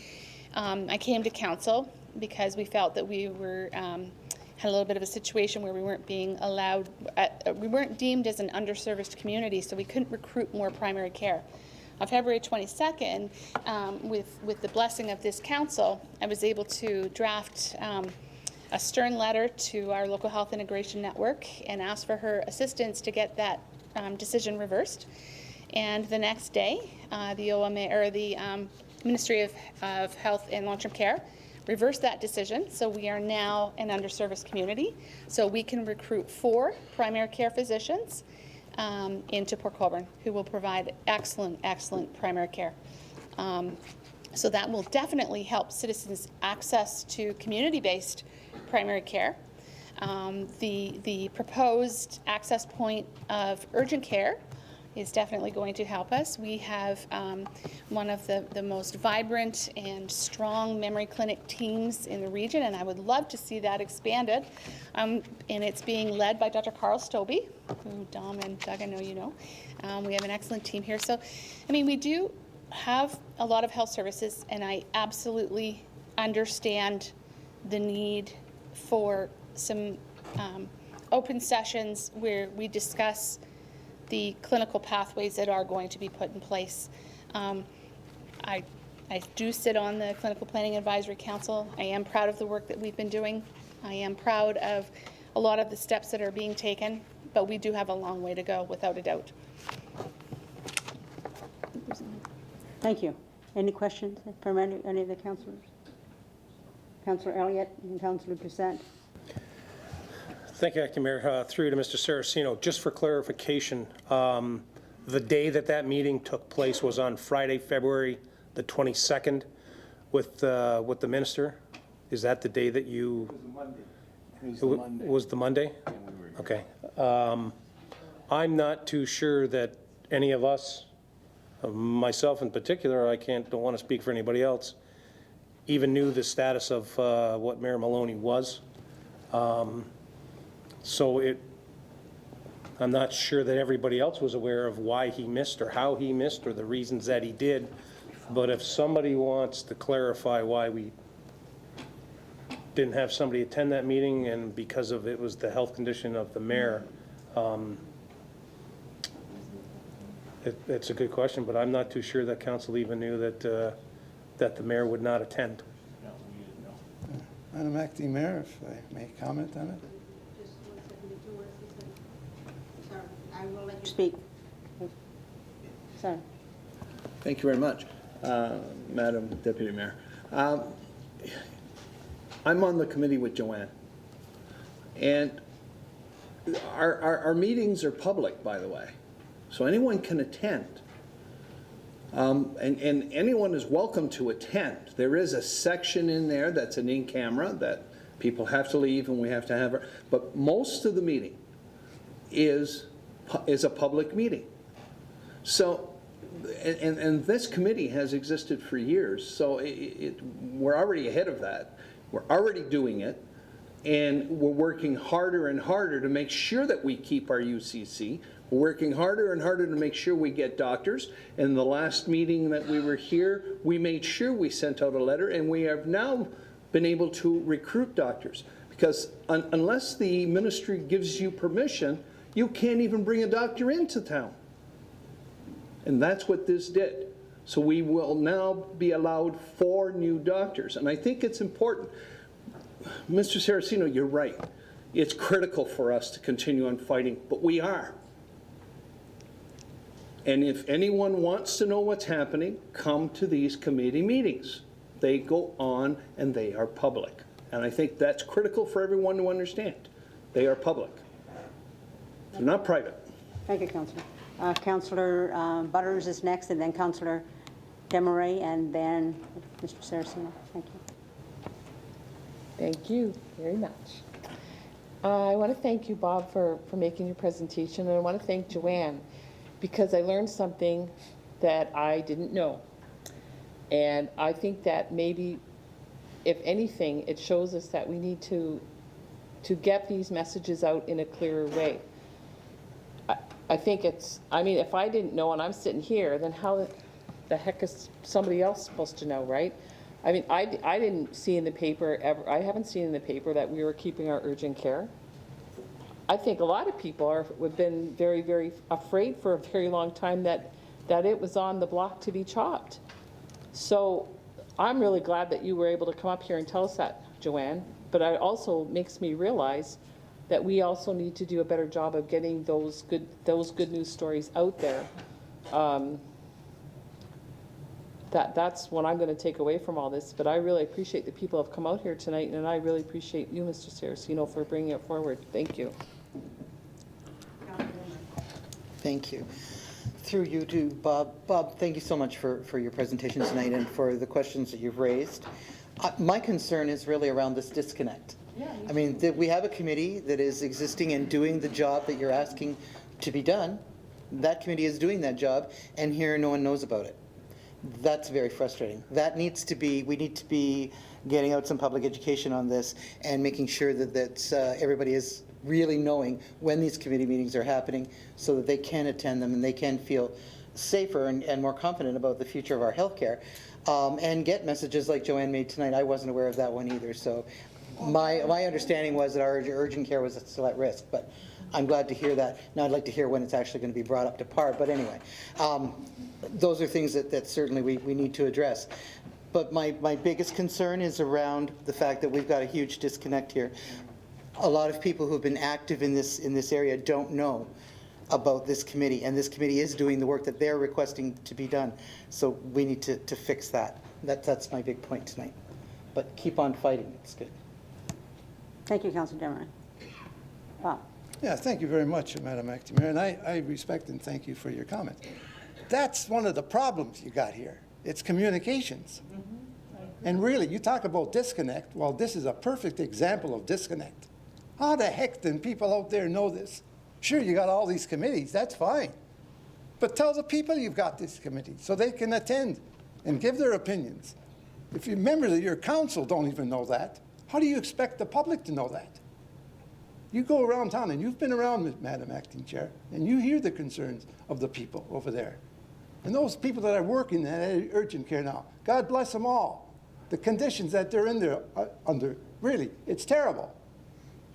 I came to council because we felt that we were had a little bit of a situation where we weren't being allowed, we weren't deemed as an underserviced community, so we couldn't recruit more primary care. On February 22nd, with the blessing of this council, I was able to draft a stern letter to our local health integration network and ask for her assistance to get that decision reversed. And the next day, the OMA, or the Ministry of Health and Long-Term Care, reversed that decision. So we are now an underserviced community. So we can recruit 4 primary care physicians into Port Colborne who will provide excellent, excellent primary care. So that will definitely help citizens access to community-based primary care. The proposed access point of urgent care is definitely going to help us. We have one of the most vibrant and strong memory clinic teams in the region, and I would love to see that expanded. And it's being led by Dr. Carl Stobie, who Dom and Doug, I know you know. We have an excellent team here. So, I mean, we do have a lot of health services, and I absolutely understand the need for some open sessions where we discuss the clinical pathways that are going to be put in place. I do sit on the Clinical Planning Advisory Council. I am proud of the work that we've been doing. I am proud of a lot of the steps that are being taken, but we do have a long way to go, without a doubt. Thank you. Any questions from any of the councillors? Councillor Elliott and Councillor Doucette. Thank you, Acting Mayor. Through to Mr. Saraceno, just for clarification, the day that meeting took place was on Friday, February the 22nd with the minister. Is that the day that you? It was the Monday. Was the Monday? Okay. I'm not too sure that any of us, myself in particular, don't want to speak for anybody else, even knew the status of what Mayor Maloney was. So I'm not sure that everybody else was aware of why he missed or how he missed or the reasons that he did. But if somebody wants to clarify why we didn't have somebody attend that meeting and because of it was the health condition of the mayor, it's a good question, but I'm not too sure that council even knew that the mayor would not attend. Madam Acting Mayor, if I may comment on it. I will let you speak. Sorry. Thank you very much, Madam Deputy Mayor. I'm on the committee with Joanne, and our meetings are public, by the way, so anyone can attend. And anyone is welcome to attend. There is a section in there that's an in-camera that people have to leave and we have to have, but most of the meeting is a public meeting. So, and this committee has existed for years, so we're already ahead of that. We're already doing it, and we're working harder and harder to make sure that we keep our UCC. We're working harder and harder to make sure we get doctors. In the last meeting that we were here, we made sure we sent out a letter, and we have now been able to recruit doctors. Because unless the ministry gives you permission, you can't even bring a doctor into town. And that's what this did. So we will now be allowed 4 new doctors. And I think it's important. Mr. Saraceno, you're right. It's critical for us to continue on fighting, but we are. And if anyone wants to know what's happening, come to these committee meetings. They go on and they are public. And I think that's critical for everyone to understand. They are public. They're not private. Thank you, Councillor. Councillor Butters is next, and then Councillor Demaray, and then Mr. Saraceno. Thank you. Thank you very much. I want to thank you, Bob, for making your presentation, and I want to thank Joanne, because I learned something that I didn't know. And I think that maybe, if anything, it shows us that we need to get these messages out in a clearer way. I think I mean, if I didn't know and I'm sitting here, then how the heck is somebody else supposed to know, right? I mean, I didn't see in the paper ever, I haven't seen in the paper that we were keeping our urgent care. I think a lot of people have been very, very afraid for a very long time that it was on the block to be chopped. So I'm really glad that you were able to come up here and tell us that, Joanne. But it also makes me realize that we also need to do a better job of getting those good news stories out there. That's what I'm going to take away from all this. But I really appreciate the people who have come out here tonight, and I really appreciate you, Mr. Saraceno, for bringing it forward. Thank you. Thank you. Through you to Bob. Bob, thank you so much for your presentation tonight and for the questions that you've raised. My concern is really around this disconnect. I mean, we have a committee that is existing and doing the job that you're asking to be done. That committee is doing that job, and here no one knows about it. That's very frustrating. That needs to be, we need to be getting out some public education on this and making sure that everybody is really knowing when these committee meetings are happening so that they can attend them and they can feel safer and more confident about the future of our healthcare. And get messages like Joanne made tonight. I wasn't aware of that one either. So My understanding was that our urgent care was still at risk, but I'm glad to hear that. Now I'd like to hear when it's actually going to be brought up to par, but anyway. Those are things that certainly we need to address. But my biggest concern is around the fact that we've got a huge disconnect here. A lot of people who have been active in this area don't know about this committee, and this committee is doing the work that they're requesting to be done. So we need to fix that. That's my big point tonight. But keep on fighting. It's good. Thank you, Councilor Demery. Bob? Yeah, thank you very much, Madam Acting Mayor, and I respect and thank you for your comment. That's one of the problems you got here. It's communications. And really, you talk about disconnect. Well, this is a perfect example of disconnect. How the heck do people out there know this? Sure, you got all these committees, that's fine. But tell the people you've got these committees so they can attend and give their opinions. If you members of your council don't even know that, how do you expect the public to know that? You go around town, and you've been around, Madam Acting Chair, and you hear the concerns of the people over there. And those people that are working in urgent care now, God bless them all. The conditions that they're in there under, really, it's terrible.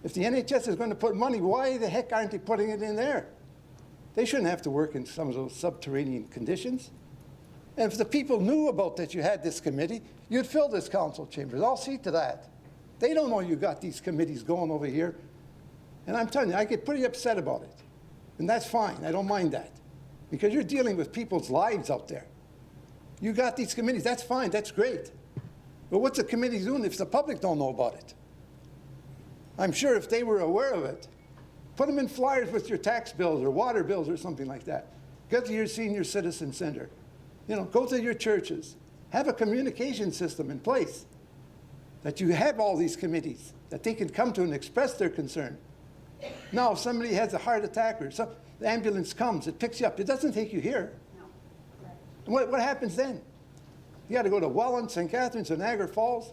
If the NHS is going to put money, why the heck aren't they putting it in there? They shouldn't have to work in some of those subterranean conditions. And if the people knew about that you had this committee, you'd fill this council chambers. I'll see to that. They don't know you got these committees going over here. And I'm telling you, I get pretty upset about it. And that's fine. I don't mind that. Because you're dealing with people's lives out there. You got these committees. That's fine. That's great. But what's the committee doing if the public don't know about it? I'm sure if they were aware of it, put them in flyers with your tax bills or water bills or something like that. Go to your senior citizen center. You know, go to your churches. Have a communication system in place that you have all these committees that they can come to and express their concern. Now, if somebody has a heart attack or the ambulance comes, it picks you up. It doesn't take you here. And what happens then? You got to go to Welland, St. Catharines, or Niagara Falls.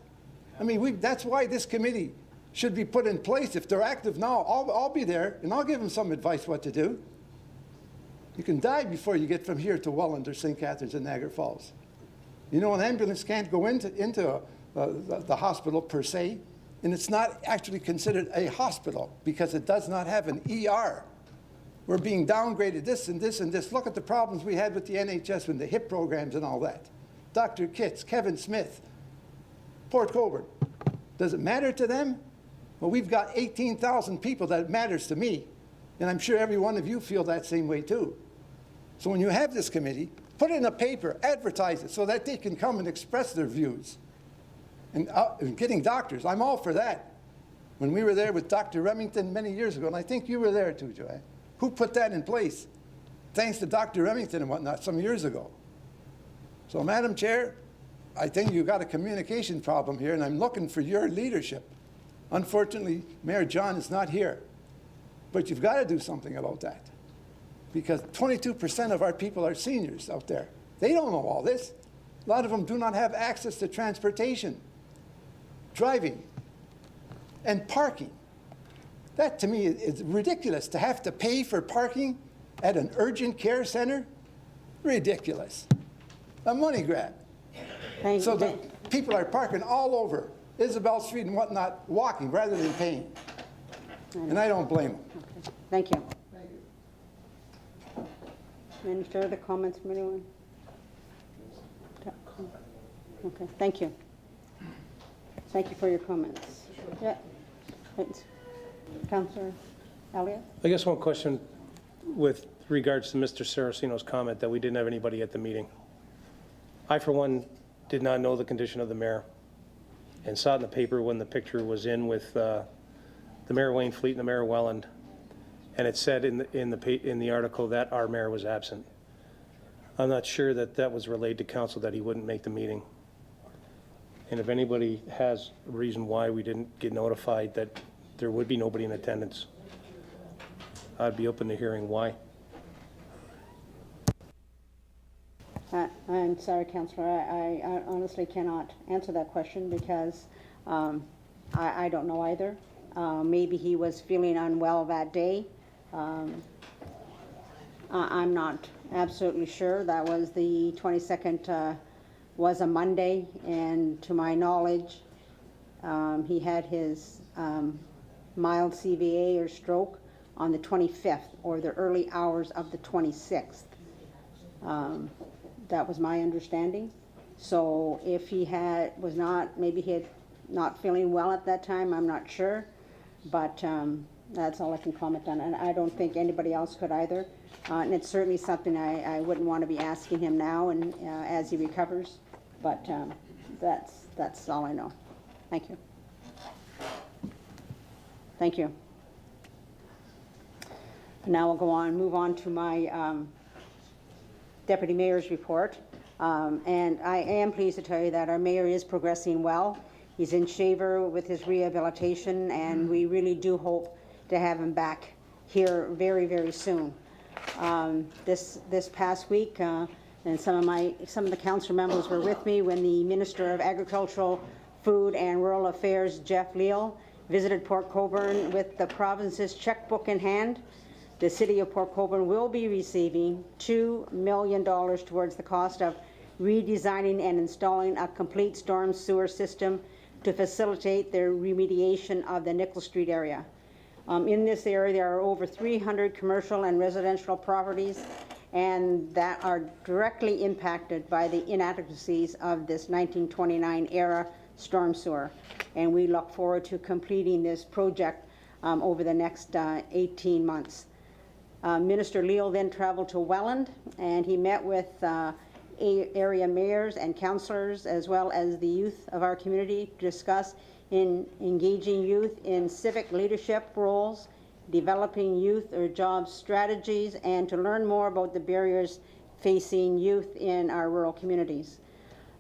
I mean, that's why this committee should be put in place. If they're active now, I'll be there, and I'll give them some advice what to do. You can die before you get from here to Welland or St. Catharines or Niagara Falls. You know, an ambulance can't go into the hospital per se, and it's not actually considered a hospital because it does not have an ER. We're being downgraded this and this and this. Look at the problems we had with the NHS with the HIP programs and all that. Dr. Kitts, Kevin Smith, Port Colborne. Does it matter to them? Well, we've got 18,000 people that it matters to me, and I'm sure every one of you feel that same way too. So when you have this committee, put it in a paper, advertise it so that they can come and express their views. And getting doctors, I'm all for that. When we were there with Dr. Remington many years ago, and I think you were there too, Joanne, who put that in place? Thanks to Dr. Remington and whatnot some years ago. So, Madam Chair, I think you've got a communication problem here, and I'm looking for your leadership. Unfortunately, Mayor John is not here. But you've got to do something about that. Because 22% of our people are seniors out there. They don't know all this. A lot of them do not have access to transportation, driving, and parking. That, to me, is ridiculous. To have to pay for parking at an urgent care center? Ridiculous. A money grab. So the people are parking all over Isabel Street and whatnot, walking rather than paying. And I don't blame them. Okay. Thank you. Any further comments from anyone? Okay, thank you. Thank you for your comments. Yeah. Thanks. Councillor Elliott? I guess one question with regards to Mr. Saraceno's comment that we didn't have anybody at the meeting. I, for one, did not know the condition of the mayor and saw it in the paper when the picture was in with the Mayor Wayne Fleet and the Mayor Welland, and it said in the article that our mayor was absent. I'm not sure that that was relayed to council that he wouldn't make the meeting. And if anybody has a reason why we didn't get notified that there would be nobody in attendance, I'd be open to hearing why. I'm sorry, Councillor. I honestly cannot answer that question because I don't know either. Maybe he was feeling unwell that day. I'm not absolutely sure. That was the 22nd, was a Monday, and to my knowledge, He had his mild CVA or stroke on the 25th or the early hours of the 26th. That was my understanding. So if he was not, maybe he had not feeling well at that time, I'm not sure. But that's all I can comment on, and I don't think anybody else could either. And it's certainly something I wouldn't want to be asking him now and as he recovers. But that's all I know. Thank you. Thank you. Now we'll move on to my Deputy Mayor's report. And I am pleased to tell you that our mayor is progressing well. He's in Shaver with his rehabilitation, and we really do hope to have him back here very, very soon. This past week, and some of the council members were with me when the Minister of Agricultural, Food and Rural Affairs, Jeff Leal, visited Port Colborne with the province's checkbook in hand. The city of Port Colborne will be receiving $2 million towards the cost of redesigning and installing a complete storm sewer system to facilitate the remediation of the Nickel Street area. In this area, there are over 300 commercial and residential properties, and that are directly impacted by the inadequacies of this 1929 era storm sewer. And we look forward to completing this project over the next 18 months. Minister Leal then traveled to Welland, and he met with area mayors and councillors, as well as the youth of our community, to discuss engaging youth in civic leadership roles, developing youth or job strategies, and to learn more about the barriers facing youth in our rural communities.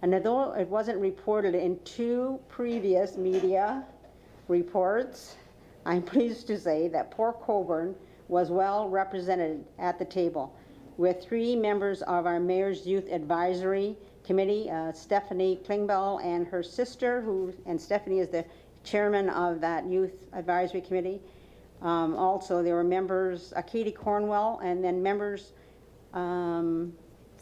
And although it wasn't reported in 2 previous media reports, I'm pleased to say that Port Colborne was well represented at the table, with 3 members of our Mayor's Youth Advisory Committee, Stephanie Klingbeil and her sister, and Stephanie is the chairman of that Youth Advisory Committee. Also, there were members, Katie Cornwell, and then members from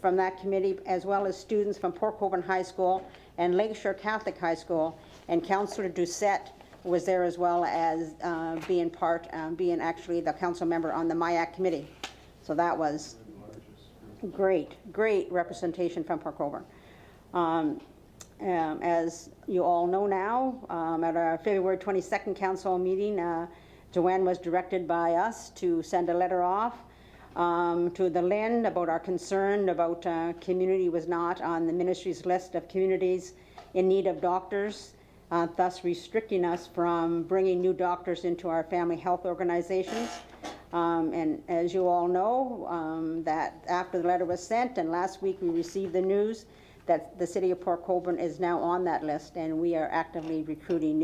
that committee, as well as students from Port Colborne High School and Lakeshore Catholic High School, and Councillor Doucette was there, as well as being actually the council member on the MIAC committee. So that was great representation from Port Colborne. As you all know now, at our February 22nd council meeting, Joanne was directed by us to send a letter off to the LIN about our concern about community was not on the ministry's list of communities in need of doctors, thus restricting us from bringing new doctors into our family health organizations. And as you all know, that after the letter was sent, and last week we received the news that the city of Port Colborne is now on that list, and we are actively recruiting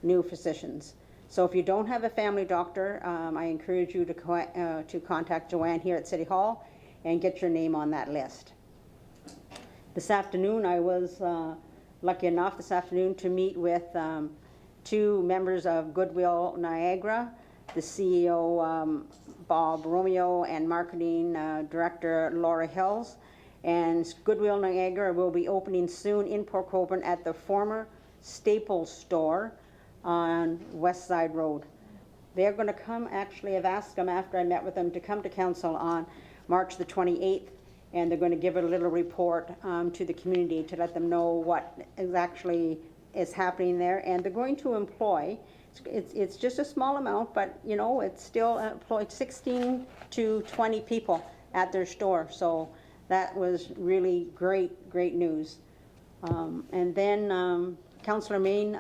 new physicians. So if you don't have a family doctor, I encourage you to contact Joanne here at City Hall and get your name on that list. This afternoon, I was lucky enough to meet with 2 members of Goodwill Niagara, the CEO Bob Romeo and Marketing Director Laura Hills. And Goodwill Niagara will be opening soon in Port Colborne at the former Staples store on West Side Road. They're going to come, actually I've asked them after I met with them to come to council on March the 28th, and they're going to give a little report to the community to let them know what exactly is happening there. And they're going to employ, it's just a small amount, but you know, it's still employed 16 to 20 people at their store. So that was really great news. And then Councillor Main,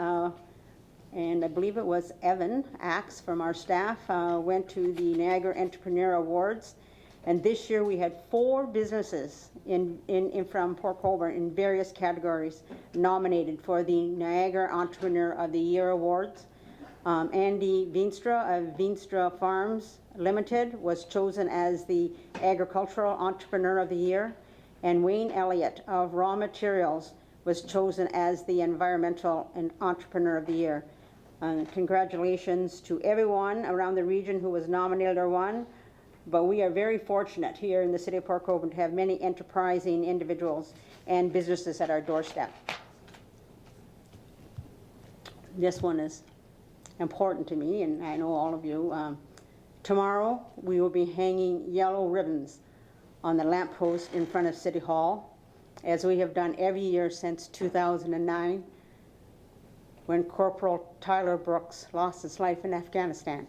and I believe it was Evan Axe from our staff, went to the Niagara Entrepreneur Awards. And this year we had 4 businesses from Port Colborne in various categories nominated for the Niagara Entrepreneur of the Year Awards. Andy Veenstra of Veenstra Farms Limited was chosen as the Agricultural Entrepreneur of the Year, and Wayne Elliott of Raw Materials was chosen as the Environmental Entrepreneur of the Year. Congratulations to everyone around the region who was nominated or won, but we are very fortunate here in the city of Port Colborne to have many enterprising individuals and businesses at our doorstep. this one is important to me, and I know all of you. Tomorrow, we will be hanging yellow ribbons on the lamppost in front of City Hall, as we have done every year since 2009, when Corporal Tyler Brooks lost his life in Afghanistan.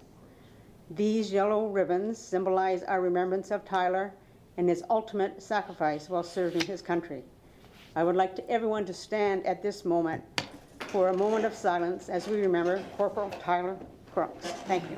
These yellow ribbons symbolize our remembrance of Tyler and his ultimate sacrifice while serving his country. I would like everyone to stand at this moment for a moment of silence as we remember Corporal Tyler Brooks. Thank you.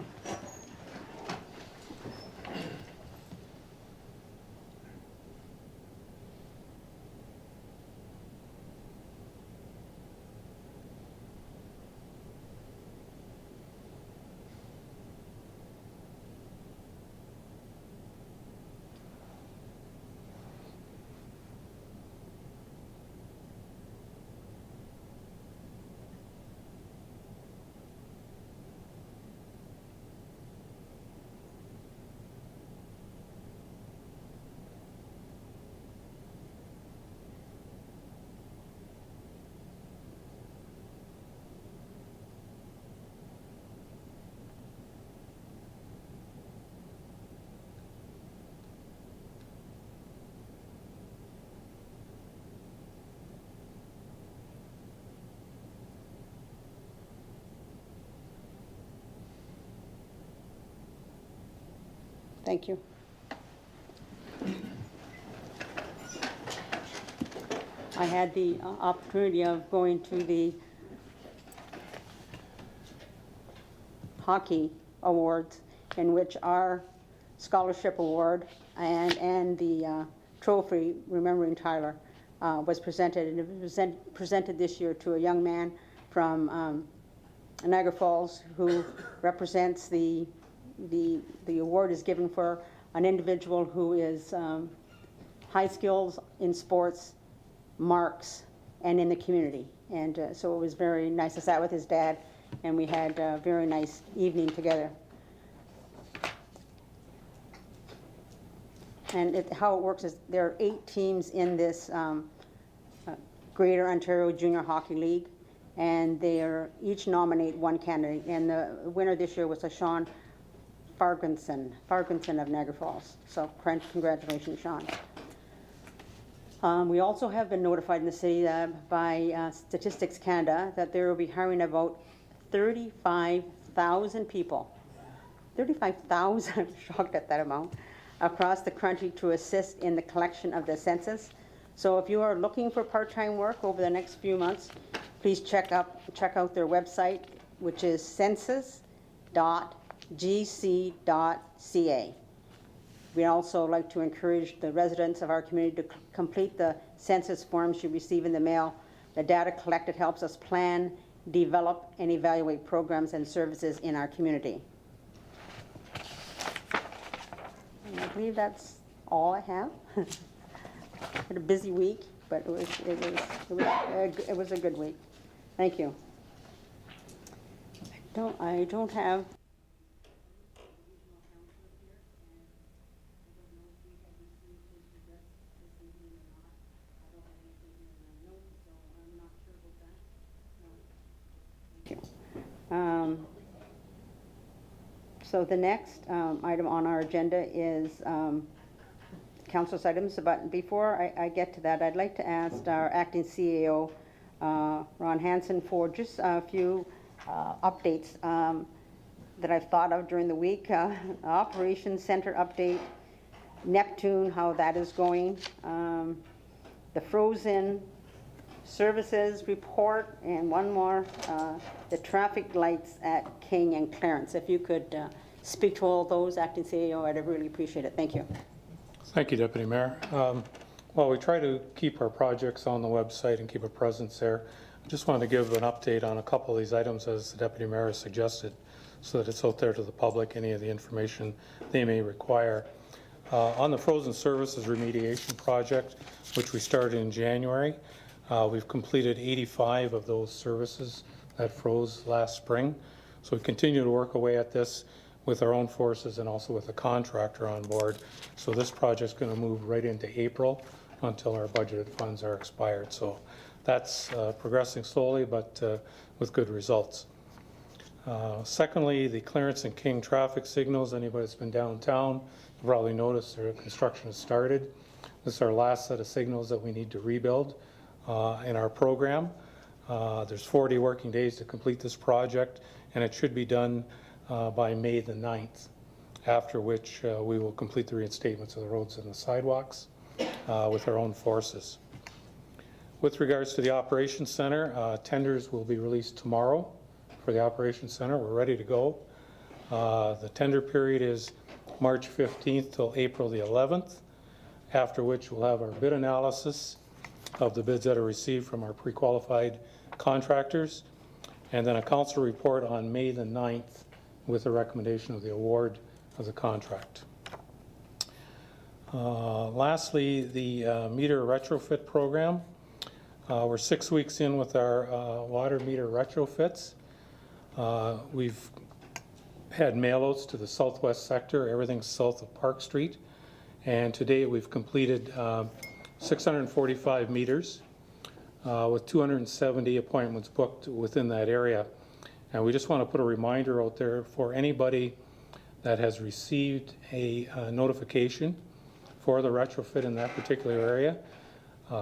Thank you. I had the opportunity of going to the hockey awards, in which our scholarship award and the trophy remembering Tyler was presented, and it was presented this year to a young man from Niagara Falls who represents the award is given for an individual who is high skills in sports, marks, and in the community. And so it was very nice. I sat with his dad, and we had a very nice evening together. And how it works is there are 8 teams in this Greater Ontario Junior Hockey League, and they are each nominate one candidate. And the winner this year was Sean Fargunson of Niagara Falls. So congratulations, Sean. We also have been notified in the city by Statistics Canada that they will be hiring about 35,000 people. 35,000, I'm shocked at that amount, across the country to assist in the collection of the census. So if you are looking for part-time work over the next few months, please check out their website, which is census.gc.ca. We'd also like to encourage the residents of our community to complete the census forms you receive in the mail. The data collected helps us plan, develop, and evaluate programs and services in our community. And I believe that's all I have. Had a busy week, but it was a good week. Thank you. I don't have. So the next item on our agenda is council's items, but before I get to that, I'd like to ask our acting CEO, Ron Hansen, for just a few updates that I've thought of during the week. Operations Center update, Neptune, how that is going, the Frozen Services report, and one more, the traffic lights at King and Clarence. If you could speak to all those, acting CEO, I'd really appreciate it. Thank you. Thank you, Deputy Mayor. Well, we try to keep our projects on the website and keep a presence there. I just wanted to give an update on a couple of these items as the Deputy Mayor has suggested, so that it's out there to the public, any of the information they may require. On the Frozen Services remediation project, which we started in January, we've completed 85 of those services that froze last spring. So we continue to work away at this with our own forces and also with a contractor on board. So this project's going to move right into April until our budgeted funds are expired. So that's progressing slowly, but with good results. Secondly, the Clarence and King traffic signals. Anybody that's been downtown, you've probably noticed their construction has started. This is our last set of signals that we need to rebuild in our program. There's 40 working days to complete this project, and it should be done by May the 9th, after which we will complete the reinstatements of the roads and the sidewalks with our own forces. With regards to the Operations Center, tenders will be released tomorrow for the Operations Center. We're ready to go. The tender period is March 15th till April the 11th, after which we'll have our bid analysis of the bids that are received from our pre-qualified contractors, and then a council report on May the 9th with a recommendation of the award of the contract. Lastly, the meter retrofit program. We're 6 weeks in with our water meter retrofits. We've had mailouts to the southwest sector, everything south of Park Street, and to date we've completed 645 meters with 270 appointments booked within that area. And we just want to put a reminder out there for anybody that has received a notification for the retrofit in that particular area.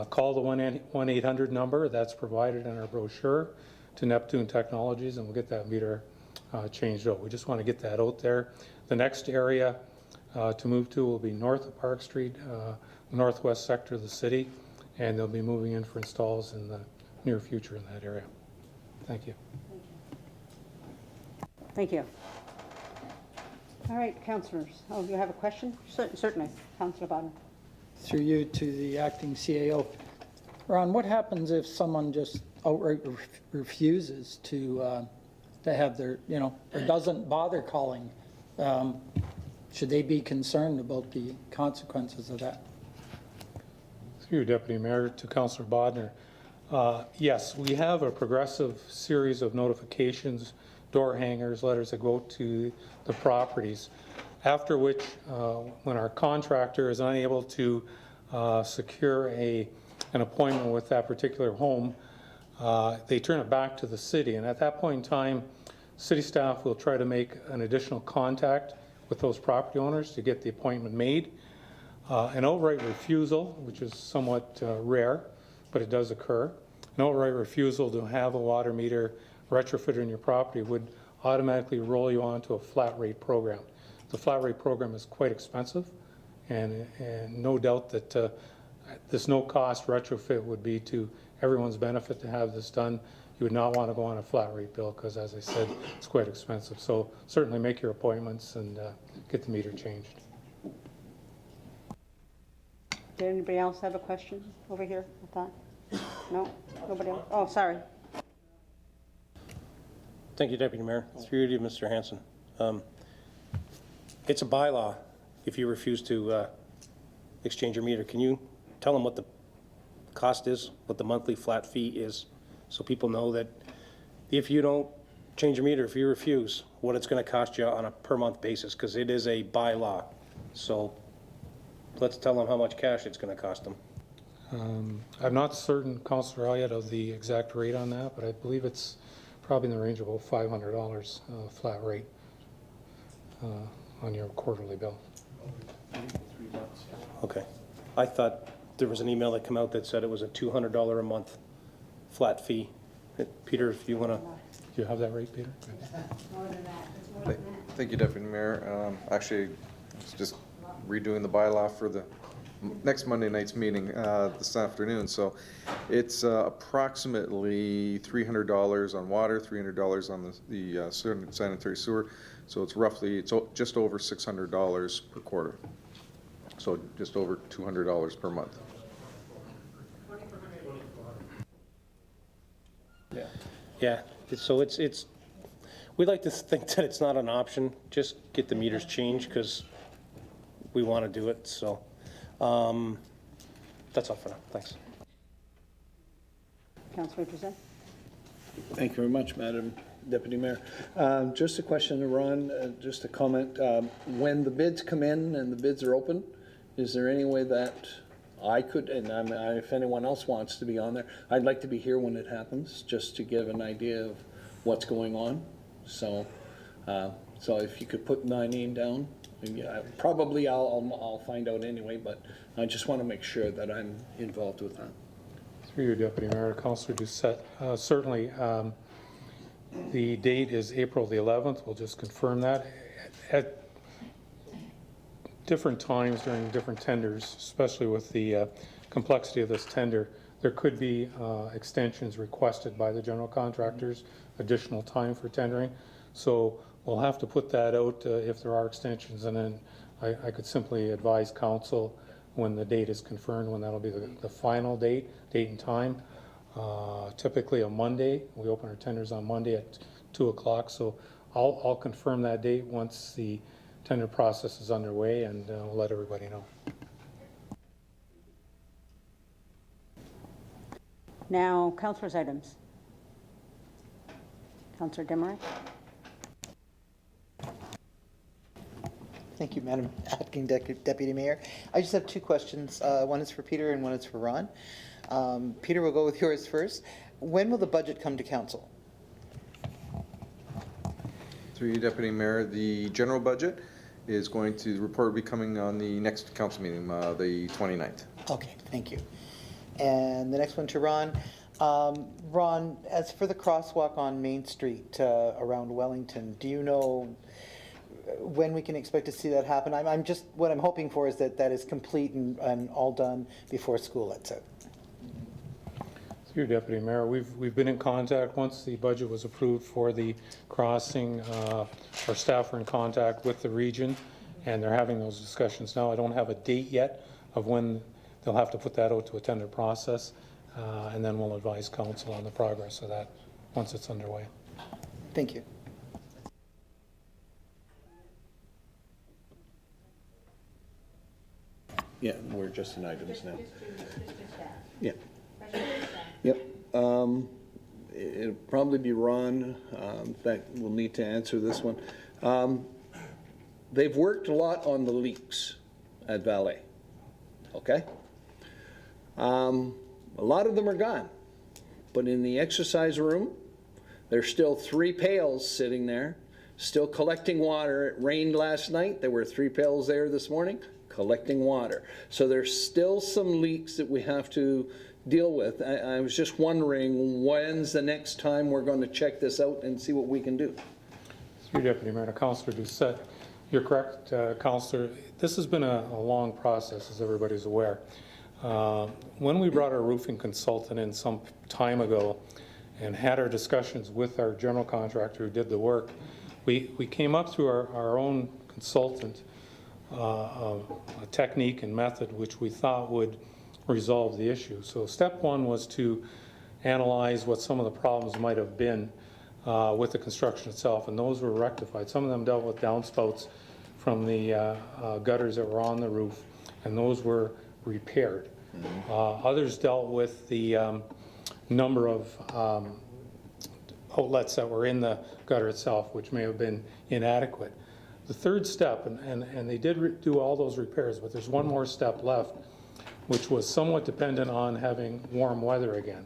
Call the 1-800 number that's provided in our brochure to Neptune Technologies, and we'll get that meter changed out. We just want to get that out there. The next area to move to will be north of Park Street, northwest sector of the city, and they'll be moving in for installs in the near future in that area. Thank you. Thank you. All right, councillors. Oh, you have a question? Certainly, Councillor Bodnar. Through you to the acting CAO. Ron, what happens if someone just outright refuses to have their, or doesn't bother calling? Should they be concerned about the consequences of that? Through you, Deputy Mayor, to Councillor Bodnar. Yes, we have a progressive series of notifications, door hangers, letters that go to the properties, after which when our contractor is unable to secure an appointment with that particular home, they turn it back to the city, and at that point in time city staff will try to make an additional contact with those property owners to get the appointment made. An outright refusal, which is somewhat rare, but it does occur, an outright refusal to have a water meter retrofitted in your property would automatically roll you onto a flat rate program. The flat rate program is quite expensive, and no doubt that this no-cost retrofit would be to everyone's benefit to have this done. You would not want to go on a flat rate bill because, as I said, it's quite expensive. So certainly make your appointments and get the meter changed. Did anybody else have a question over here? I thought. No? Nobody else? Oh, sorry. Thank you, Deputy Mayor. Through you to Mr. Hanson. It's a bylaw if you refuse to exchange your meter. Can you tell them what the cost is, what the monthly flat fee is, so people know that if you don't change your meter, if you refuse, what it's going to cost you on a per month basis, because it is a bylaw. So let's tell them how much cash it's going to cost them. I'm not certain, Councillor Elliott, of the exact rate on that, but I believe it's probably in the range of about $500 flat rate on your quarterly bill. Okay. I thought there was an email that came out that said it was a $200 a month flat fee. Peter, if you want to. Do you have that rate, Peter? Thank you, Deputy Mayor. Actually, it's just redoing the bylaw for the next Monday night's meeting this afternoon. So it's approximately $300 on water, $300 on the sanitary sewer. So it's just over $600 per quarter. So just over $200 per month. Yeah. Yeah. So it's we'd like to think that it's not an option. Just get the meters changed because we want to do it. So that's all for now. Thanks. Councillor Giselle. Thank you very much, Madam Deputy Mayor. Just a question to Ron, just a comment. When the bids come in and the bids are open, is there any way that I could, and if anyone else wants to be on there, I'd like to be here when it happens, just to give an idea of what's going on. So, so if you could put my name down, yeah, probably I'll find out anyway, but I just want to make sure that I'm involved with that. Through your Deputy Mayor, Councillor Doucette, certainly the date is April the 11th. We'll just confirm that. At different times during different tenders, especially with the complexity of this tender, there could be extensions requested by the general contractors, additional time for tendering. So we'll have to put that out if there are extensions, and then I could simply advise council when the date is confirmed, when that'll be the final date and time. Typically a Monday. We open our tenders on Monday at 2 o'clock, so I'll confirm that date once the tender process is underway, and we'll let everybody know. Now, councillors' items. Councillor Demerick. Thank you, Madam Acting Deputy Mayor. I just have two questions. One is for Peter and one is for Ron. Peter, we'll go with yours first. When will the budget come to council? Through you, Deputy Mayor, the general budget is going to, the report will be coming on the next council meeting, the 29th. Okay, thank you. And the next one to Ron. Ron, as for the crosswalk on Main Street around Wellington, do you know when we can expect to see that happen? I'm just, what I'm hoping for is that that is complete and all done before school lets out. Through your Deputy Mayor, we've been in contact once the budget was approved for the crossing. Our staff are in contact with the region, and they're having those discussions now. I don't have a date yet of when they'll have to put that out to a tender process, and then we'll advise council on the progress of that once it's underway. Thank you. Yeah, we're just in items now. Yeah. Yep. It'll probably be Ron that will need to answer this one. They've worked a lot on the leaks at Valet. Okay? A lot of them are gone. But in the exercise room, there's still 3 pails sitting there, still collecting water. It rained last night. There were 3 pails there this morning collecting water. So there's still some leaks that we have to deal with. I was just wondering, when's the next time we're going to check this out and see what we can do? Through Deputy Mayor, Councillor Doucette, you're correct, Councillor. This has been a long process, as everybody's aware. When we brought our roofing consultant in some time ago and had our discussions with our general contractor who did the work, we came up through our own consultant a technique and method which we thought would resolve the issue. So step one was to analyze what some of the problems might have been with the construction itself, and those were rectified. Some of them dealt with downspouts from the gutters that were on the roof, and those were repaired. Others dealt with the number of outlets that were in the gutter itself, which may have been inadequate. The third step, and they did do all those repairs, but there's one more step left, which was somewhat dependent on having warm weather again.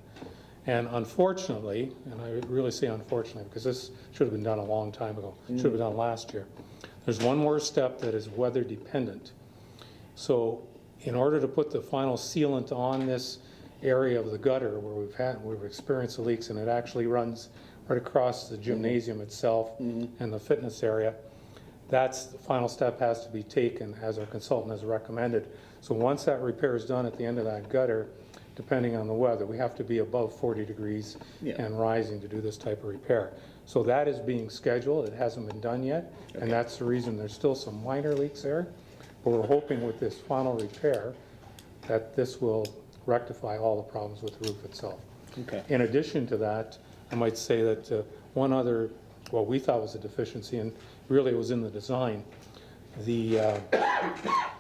And unfortunately, and I really say unfortunately, because this should have been done a long time ago, should have been done last year, there's one more step that is weather dependent. So in order to put the final sealant on this area of the gutter where we've experienced the leaks, and it actually runs right across the gymnasium itself and the fitness area, that's the final step has to be taken as our consultant has recommended. So once that repair is done at the end of that gutter, depending on the weather, we have to be above 40 degrees and rising to do this type of repair. So that is being scheduled. It hasn't been done yet, and that's the reason there's still some minor leaks there. But we're hoping with this final repair that this will rectify all the problems with the roof itself. Okay. In addition to that, I might say that one other, what we thought was a deficiency, and really it was in the design, the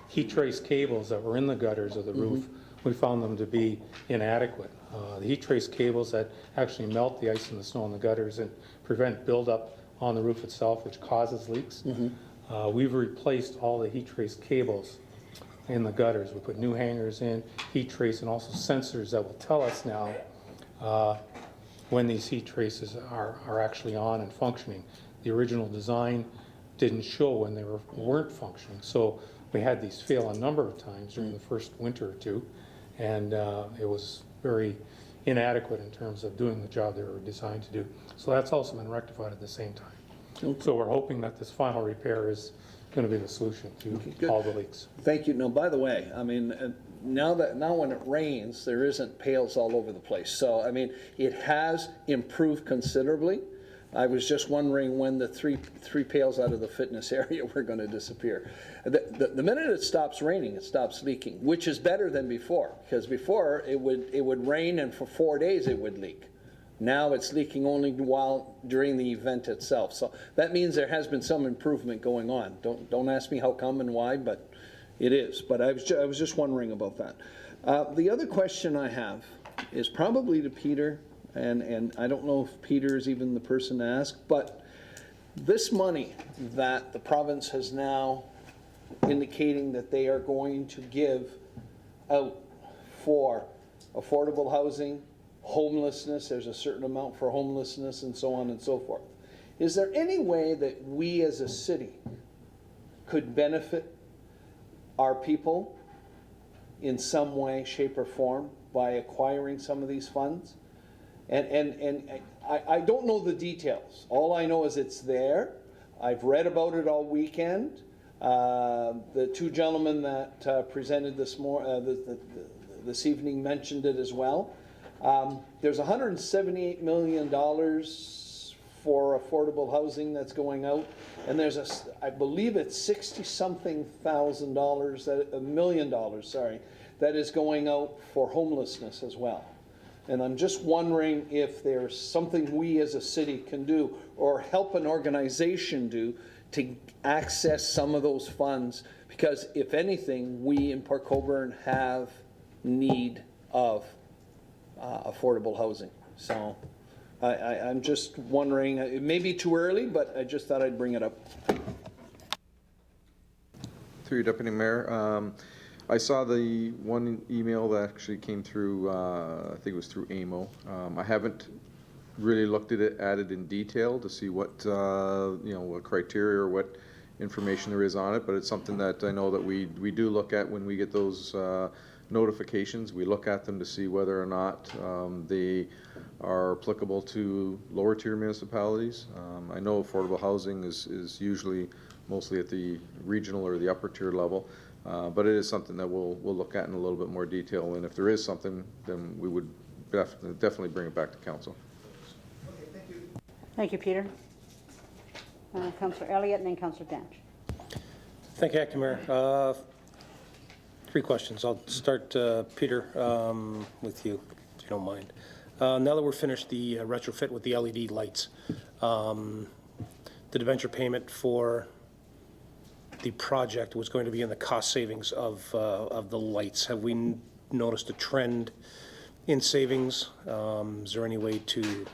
heat trace cables that were in the gutters of the roof, we found them to be inadequate. The heat trace cables that actually melt the ice and the snow in the gutters and prevent buildup on the roof itself, which causes leaks. We've replaced all the heat trace cables in the gutters. We put new hangers in, heat trace, and also sensors that will tell us now when these heat traces are actually on and functioning. The original design didn't show when they weren't functioning. So we had these fail a number of times during the first winter or two, and it was very inadequate in terms of doing the job they were designed to do. So that's also been rectified at the same time. So we're hoping that this final repair is going to be the solution to all the leaks. Thank you. Now, by the way, I mean, now when it rains, there isn't pails all over the place. So, I mean, it has improved considerably. I was just wondering when the three pails out of the fitness area were going to disappear. The minute it stops raining, it stops leaking, which is better than before, because before it would rain and for 4 days it would leak. Now it's leaking only during the event itself. So that means there has been some improvement going on. Don't ask me how come and why, but it is. But I was just wondering about that. The other question I have is probably to Peter, and I don't know if Peter is even the person to ask, but this money that the province has now indicating that they are going to give out for affordable housing, homelessness, there's a certain amount for homelessness and so on and so forth. Is there any way that we as a city could benefit our people in some way, shape, or form by acquiring some of these funds? And I don't know the details. All I know is it's there. I've read about it all weekend. The two gentlemen that presented this evening mentioned it as well. There's $178 million for affordable housing that's going out, and there's I believe it's $60-something million, that is going out for homelessness as well. And I'm just wondering if there's something we as a city can do or help an organization do to access some of those funds, because if anything, we in Port Colborne have need of affordable housing. So I'm just wondering, it may be too early, but I just thought I'd bring it up. Through you, Deputy Mayor. I saw the one email that actually came through, I think it was through AMO. I haven't really looked at it in detail to see what, what criteria or what information there is on it, but it's something that I know that we do look at when we get those notifications. We look at them to see whether or not they are applicable to lower tier municipalities. I know affordable housing is usually mostly at the regional or the upper tier level. But it is something that we'll look at in a little bit more detail, and if there is something, then we would definitely bring it back to council. Okay, thank you. Thank you, Peter. Councillor Elliott and then Councillor Danch. Thank you, Acting Mayor. 3 questions. I'll start, Peter, with you, if you don't mind. Now that we're finished the retrofit with the LED lights, the debenture payment for the project was going to be in the cost savings of the lights. Have we noticed a trend in savings? Is there any way to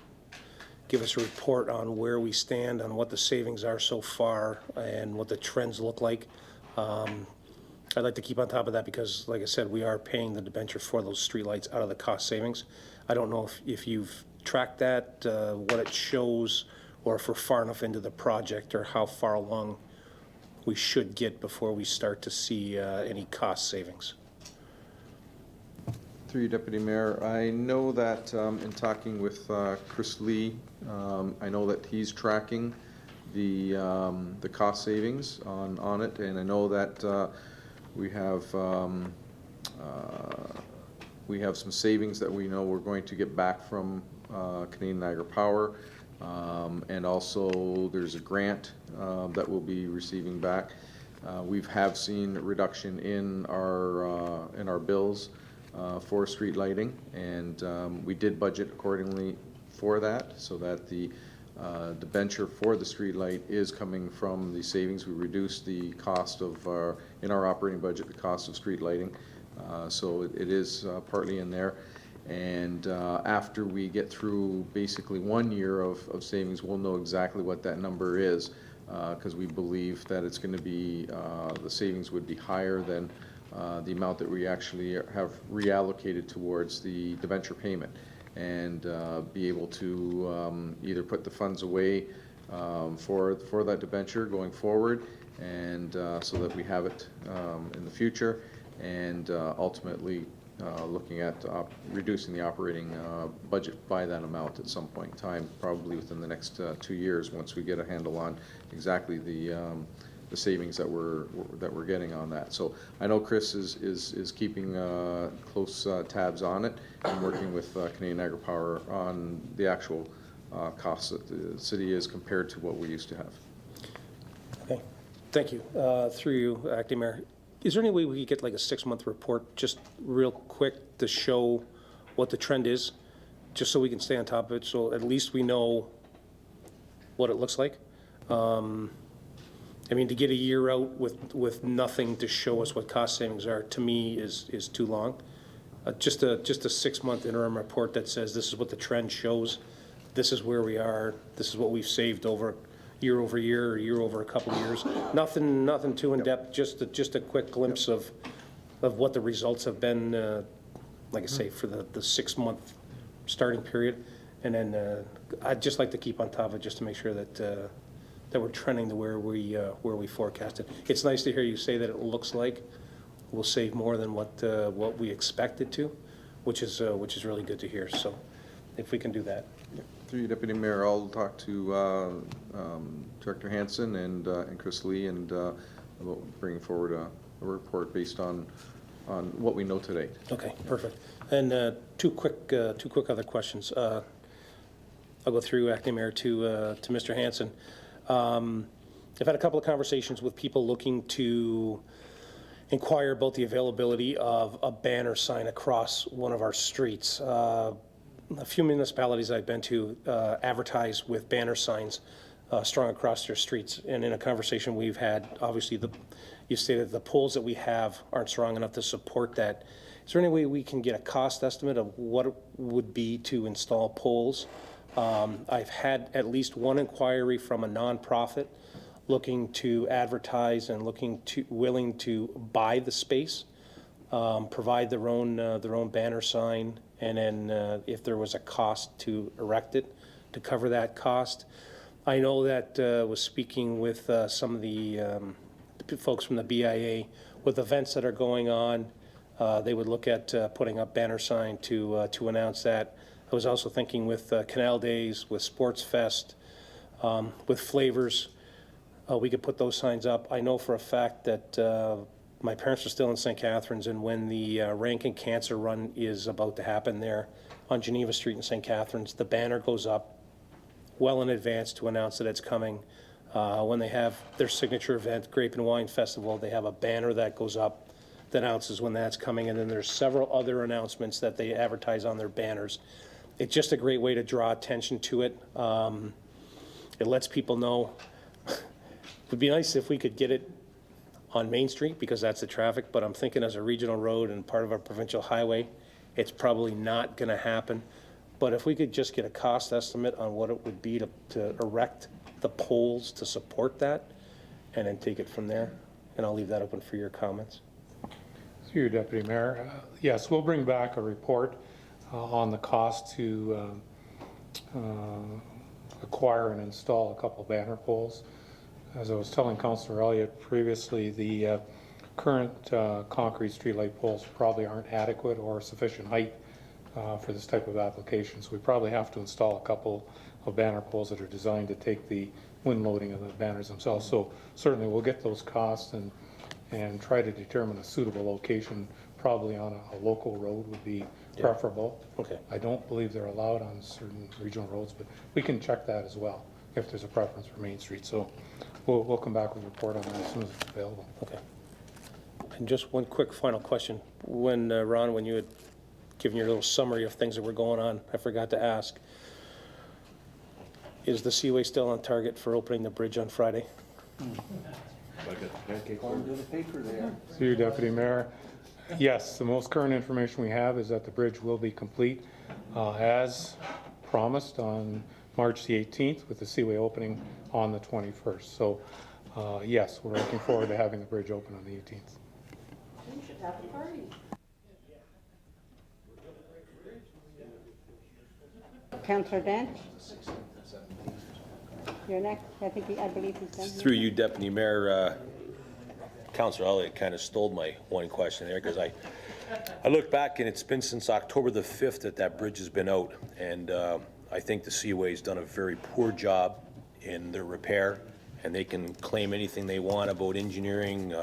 give us a report on where we stand on what the savings are so far and what the trends look like? I'd like to keep on top of that because, like I said, we are paying the debenture for those streetlights out of the cost savings. I don't know if you've tracked that, what it shows, or if we're far enough into the project, or how far along we should get before we start to see any cost savings. Through you, Deputy Mayor, I know that in talking with Chris Lee, I know that he's tracking the cost savings on it, and I know that we have some savings that we know we're going to get back from Canadian Niagara Power. And also there's a grant that we'll be receiving back. We have seen a reduction in our bills for street lighting, and we did budget accordingly for that, so that the debenture for the street light is coming from the savings. We reduced the cost of in our operating budget, the cost of street lighting, so it is partly in there. And after we get through basically 1 year of savings, we'll know exactly what that number is, because we believe that it's going to be, the savings would be higher than the amount that we actually have reallocated towards the debenture payment, and be able to either put the funds away for that debenture going forward, and so that we have it in the future, and ultimately looking at reducing the operating budget by that amount at some point in time, probably within the next 2 years, once we get a handle on exactly the savings that we're getting on that. So I know Chris is keeping close tabs on it, and working with Canadian Agri-Power on the actual costs that the city is compared to what we used to have. Okay, thank you. Through you, Acting Mayor, is there any way we could get like a 6-month report, just real quick, to show what the trend is, just so we can stay on top of it, so at least we know what it looks like? I mean, to get a year out with nothing to show us what cost savings are, to me, is too long. Just a 6-month interim report that says this is what the trend shows, this is where we are, this is what we've saved over year over year, or year over a couple of years. Nothing too in-depth, just a quick glimpse of what the results have been, like I say, for the 6-month starting period. And then I'd just like to keep on top of it, just to make sure that we're trending to where we forecasted. It's nice to hear you say that it looks like we'll save more than what we expected to, which is really good to hear. So if we can do that. Through you, Deputy Mayor, I'll talk to Director Hansen and Chris Lee, and about bringing forward a report based on what we know today. Okay, perfect. And two quick other questions. I'll go through, Acting Mayor, to Mr. Hansen. I've had a couple of conversations with people looking to inquire about the availability of a banner sign across one of our streets. A few municipalities I've been to advertise with banner signs strung across their streets. And in a conversation we've had, obviously you stated the poles that we have aren't strong enough to support that. Is there any way we can get a cost estimate of what it would be to install poles? I've had at least one inquiry from a nonprofit looking to advertise and willing to buy the space, provide their own banner sign, and then if there was a cost to erect it, to cover that cost. I know that was speaking with some of the folks from the BIA with events that are going on. They would look at putting up banner sign to announce that. I was also thinking with Canal Days, with Sports Fest, with Flavors, we could put those signs up. I know for a fact that my parents are still in St. Catharines, and when the Rankin Cancer Run is about to happen there on Geneva Street in St. Catharines, the banner goes up well in advance to announce that it's coming. When they have their signature event, Grape and Wine Festival, they have a banner that goes up that announces when that's coming, and then there's several other announcements that they advertise on their banners. It's just a great way to draw attention to it. It lets people know. It would be nice if we could get it on Main Street, because that's the traffic, but I'm thinking as a regional road and part of our provincial highway, it's probably not going to happen. But if we could just get a cost estimate on what it would be to erect the poles to support that, and then take it from there, and I'll leave that open for your comments. Through you, Deputy Mayor. Yes, we'll bring back a report on the cost to acquire and install a couple banner poles. As I was telling Councillor Elliott previously, the current concrete streetlight poles probably aren't adequate or sufficient height for this type of application. So we probably have to install a couple of banner poles that are designed to take the wind loading of the banners themselves. So certainly we'll get those costs and try to determine a suitable location. Probably on a local road would be preferable. Okay. I don't believe they're allowed on certain regional roads, but we can check that as well if there's a preference for Main Street. So we'll come back with a report on that as soon as it's available. Okay. And just one quick final question. When, Ron, when you had given your little summary of things that were going on, I forgot to ask, is the Seaway still on target for opening the bridge on Friday? According to the paper there. Through you, Deputy Mayor. Yes, the most current information we have is that the bridge will be complete as promised on March the 18th, with the Seaway opening on the 21st. So yes, we're looking forward to having the bridge open on the 18th. Councillor Dent? You're next. I believe he's done. Through you, Deputy Mayor, Councillor Elliott kind of stole my one question there, because I look back and it's been since October the 5th that bridge has been out, and I think the Seaway's done a very poor job in their repair, and they can claim anything they want about engineering.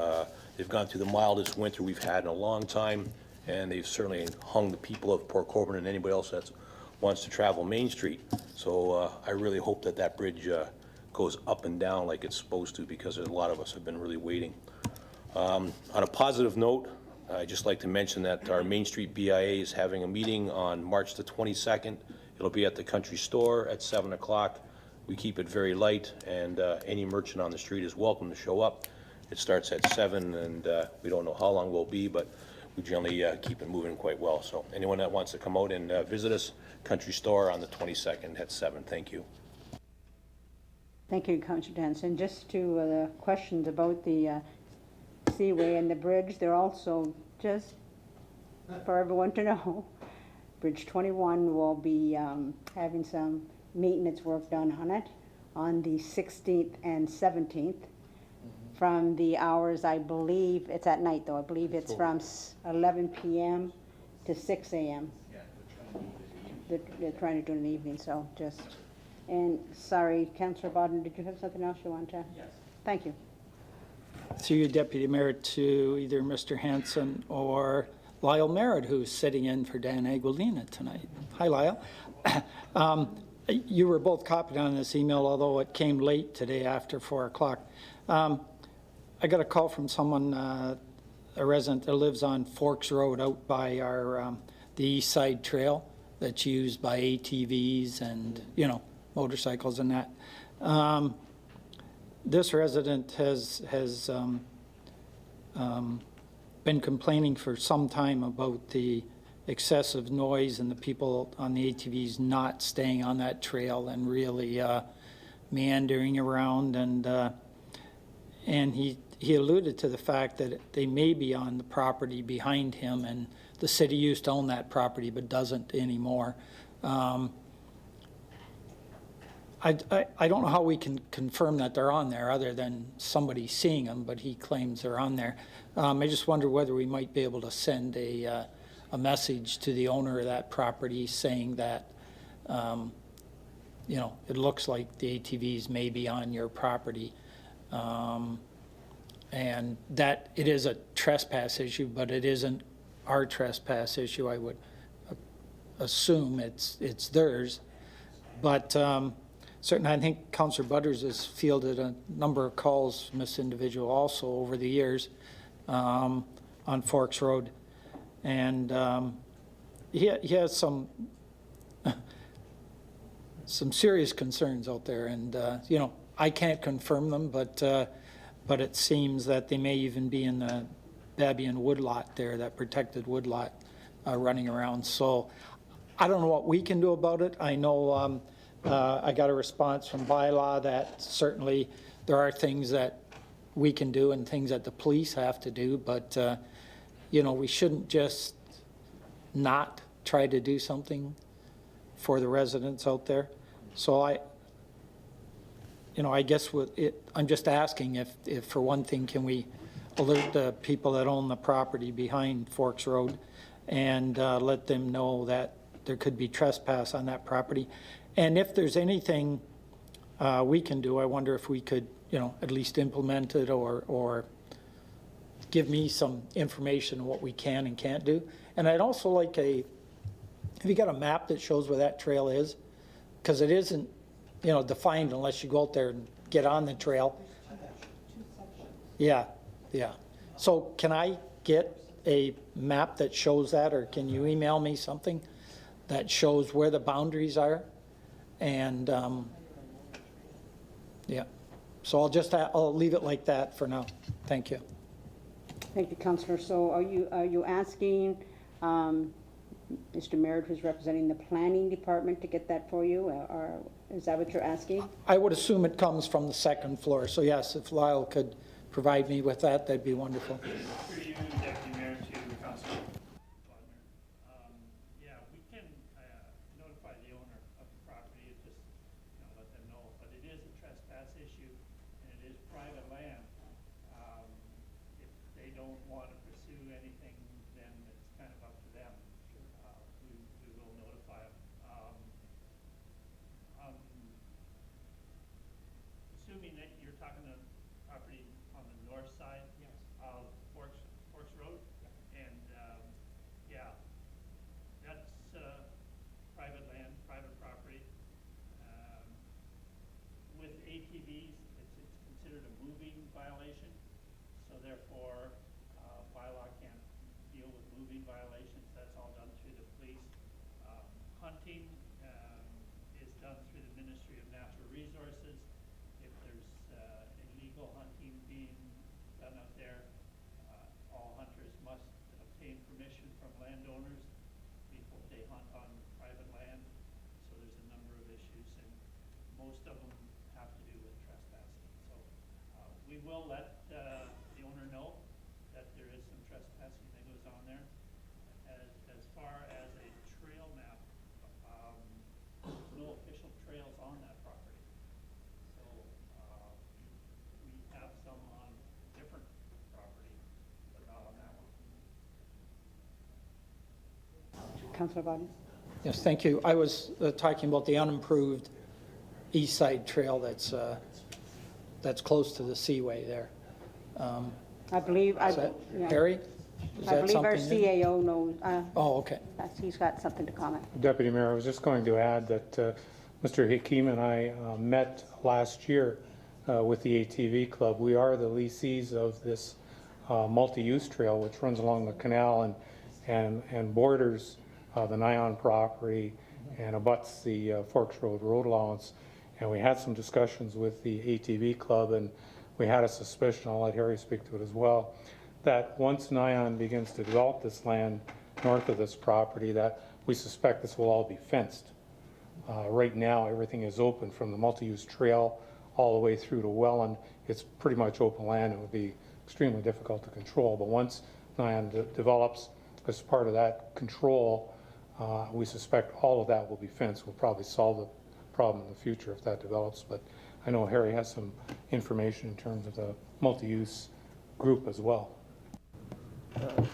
They've gone through the mildest winter we've had in a long time, and they've certainly hung the people of Port Colborne and anybody else that wants to travel Main Street. So I really hope that bridge goes up and down like it's supposed to, because a lot of us have been really waiting. On a positive note, I'd just like to mention that our Main Street BIA is having a meeting on March the 22nd. It'll be at the Country Store at 7 o'clock. We keep it very light, and any merchant on the street is welcome to show up. It starts at 7, and we don't know how long we'll be, but we generally keep it moving quite well. So anyone that wants to come out and visit us, Country Store on the 22nd at 7. Thank you. Thank you, Councillor Dent. And just to the questions about the Seaway and the bridge, they're also, just for everyone to know, Bridge 21 will be having some maintenance work done on it on the 16th and 17th. From the hours, I believe, it's at night though, I believe it's from 11 p.m. to 6 a.m. They're trying to do it in the evening, so just, and sorry, Councillor Bodden, did you have something else you want to? Yes. Thank you. Through you, Deputy Mayor, to either Mr. Hanson or Lyle Merritt, who's sitting in for Dan Aguilina tonight. Hi, Lyle. You were both copied on this email, although it came late today after 4 o'clock. I got a call from someone, a resident that lives on Forks Road out by our the East Side Trail that's used by ATVs and, you know, motorcycles and that. This resident has been complaining for some time about the excessive noise and the people on the ATVs not staying on that trail and really meandering around, and he alluded to the fact that they may be on the property behind him, and the city used to own that property but doesn't anymore. I don't know how we can confirm that they're on there other than somebody seeing them, but he claims they're on there. I just wonder whether we might be able to send a message to the owner of that property saying that, you know, it looks like the ATVs may be on your property. And that it is a trespass issue, but it isn't our trespass issue. I would assume it's theirs. But certainly I think Councillor Butters has fielded a number of calls from this individual also over the years on Forks Road. And he has some serious concerns out there. And, you know, I can't confirm them, but it seems that they may even be in the Babian woodlot there, that protected woodlot running around. So I don't know what we can do about it. I know I got a response from bylaw that certainly there are things that we can do and things that the police have to do, but you know, we shouldn't just not try to do something for the residents out there. So I guess with it, I'm just asking if for one thing, can we alert the people that own the property behind Forks Road and let them know that there could be trespass on that property. And if there's anything we can do, I wonder if we could, you know, at least implement it or give me some information on what we can and can't do. And I'd also like have you got a map that shows where that trail is? Because it isn't, you know, defined unless you go out there and get on the trail. Yeah. So can I get a map that shows that, or can you email me something that shows where the boundaries are? And yeah, so I'll leave it like that for now. Thank you. Thank you, Councillor. So are you asking Mr. Merritt, who's representing the planning department, to get that for you, or is that what you're asking? I would assume it comes from the second floor. So yes, if Lyle could provide me with that, that'd be wonderful. Through you, Deputy Mayor, to trespass issue, and it is private land. If they don't want to pursue anything, then it's kind of up to them. We will notify them. Assuming that you're talking to property on the north side of Forks Road, and yeah, that's private land, private property. With ATVs, it's considered a moving violation, so therefore bylaw can't deal with moving violations. That's all done through the police. Hunting is done through the Ministry of Natural Resources. If there's illegal hunting being done out there, all hunters must obtain permission from landowners before they hunt on private land. So there's a number of issues, and most of them have to do with trespassing. So we will let the owner know that there is some trespassing that goes on there. As far as a trail map, there's no official trails on that property. So we have some on different property, but not on that one. Councillor Biden? Yes, thank you. I was talking about the unimproved east side trail that's close to the seaway there. I believe, Is that yeah. Harry? Is I that believe our something you- CAO knows. Oh, okay. He's got something to comment. Deputy Mayor, I was just going to add that Mr. Hakeem and I met last year with the ATV Club. We are the lessees of this multi-use trail, which runs along the canal and borders the Nyon property and abuts the Forks Road allowance. And we had some discussions with the ATV Club, and we had a suspicion, I'll let Harry speak to it as well, that once Nyon begins to develop this land north of this property, that we suspect this will all be fenced. Right now, everything is open from the multi-use trail all the way through to Welland. It's pretty much open land. It would be extremely difficult to control. But once Nyon develops as part of that control, we suspect all of that will be fenced. We'll probably solve the problem in the future if that develops. But I know Harry has some information in terms of the multi-use group as well.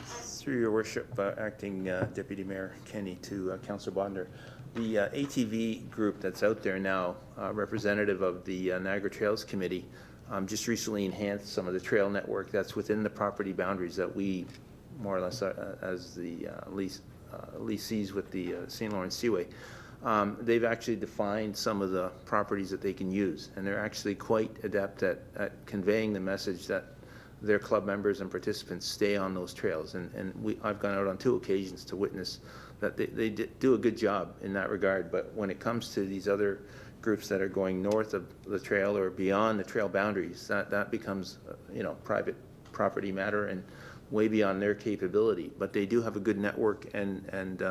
Through your worship, Acting Deputy Mayor Kenny, to Councillor Bodner. The ATV group that's out there now, representative of the Niagara Trails Committee, just recently enhanced some of the trail network that's within the property boundaries that we, more or less, as the lessees with the St. Lawrence Seaway. They've actually defined some of the properties that they can use, and they're actually quite adept at conveying the message that their club members and participants stay on those trails. And I've gone out on 2 occasions to witness that they do a good job in that regard. But when it comes to these other groups that are going north of the trail or beyond the trail boundaries, that becomes private property matter and way beyond their capability. But they do have a good network and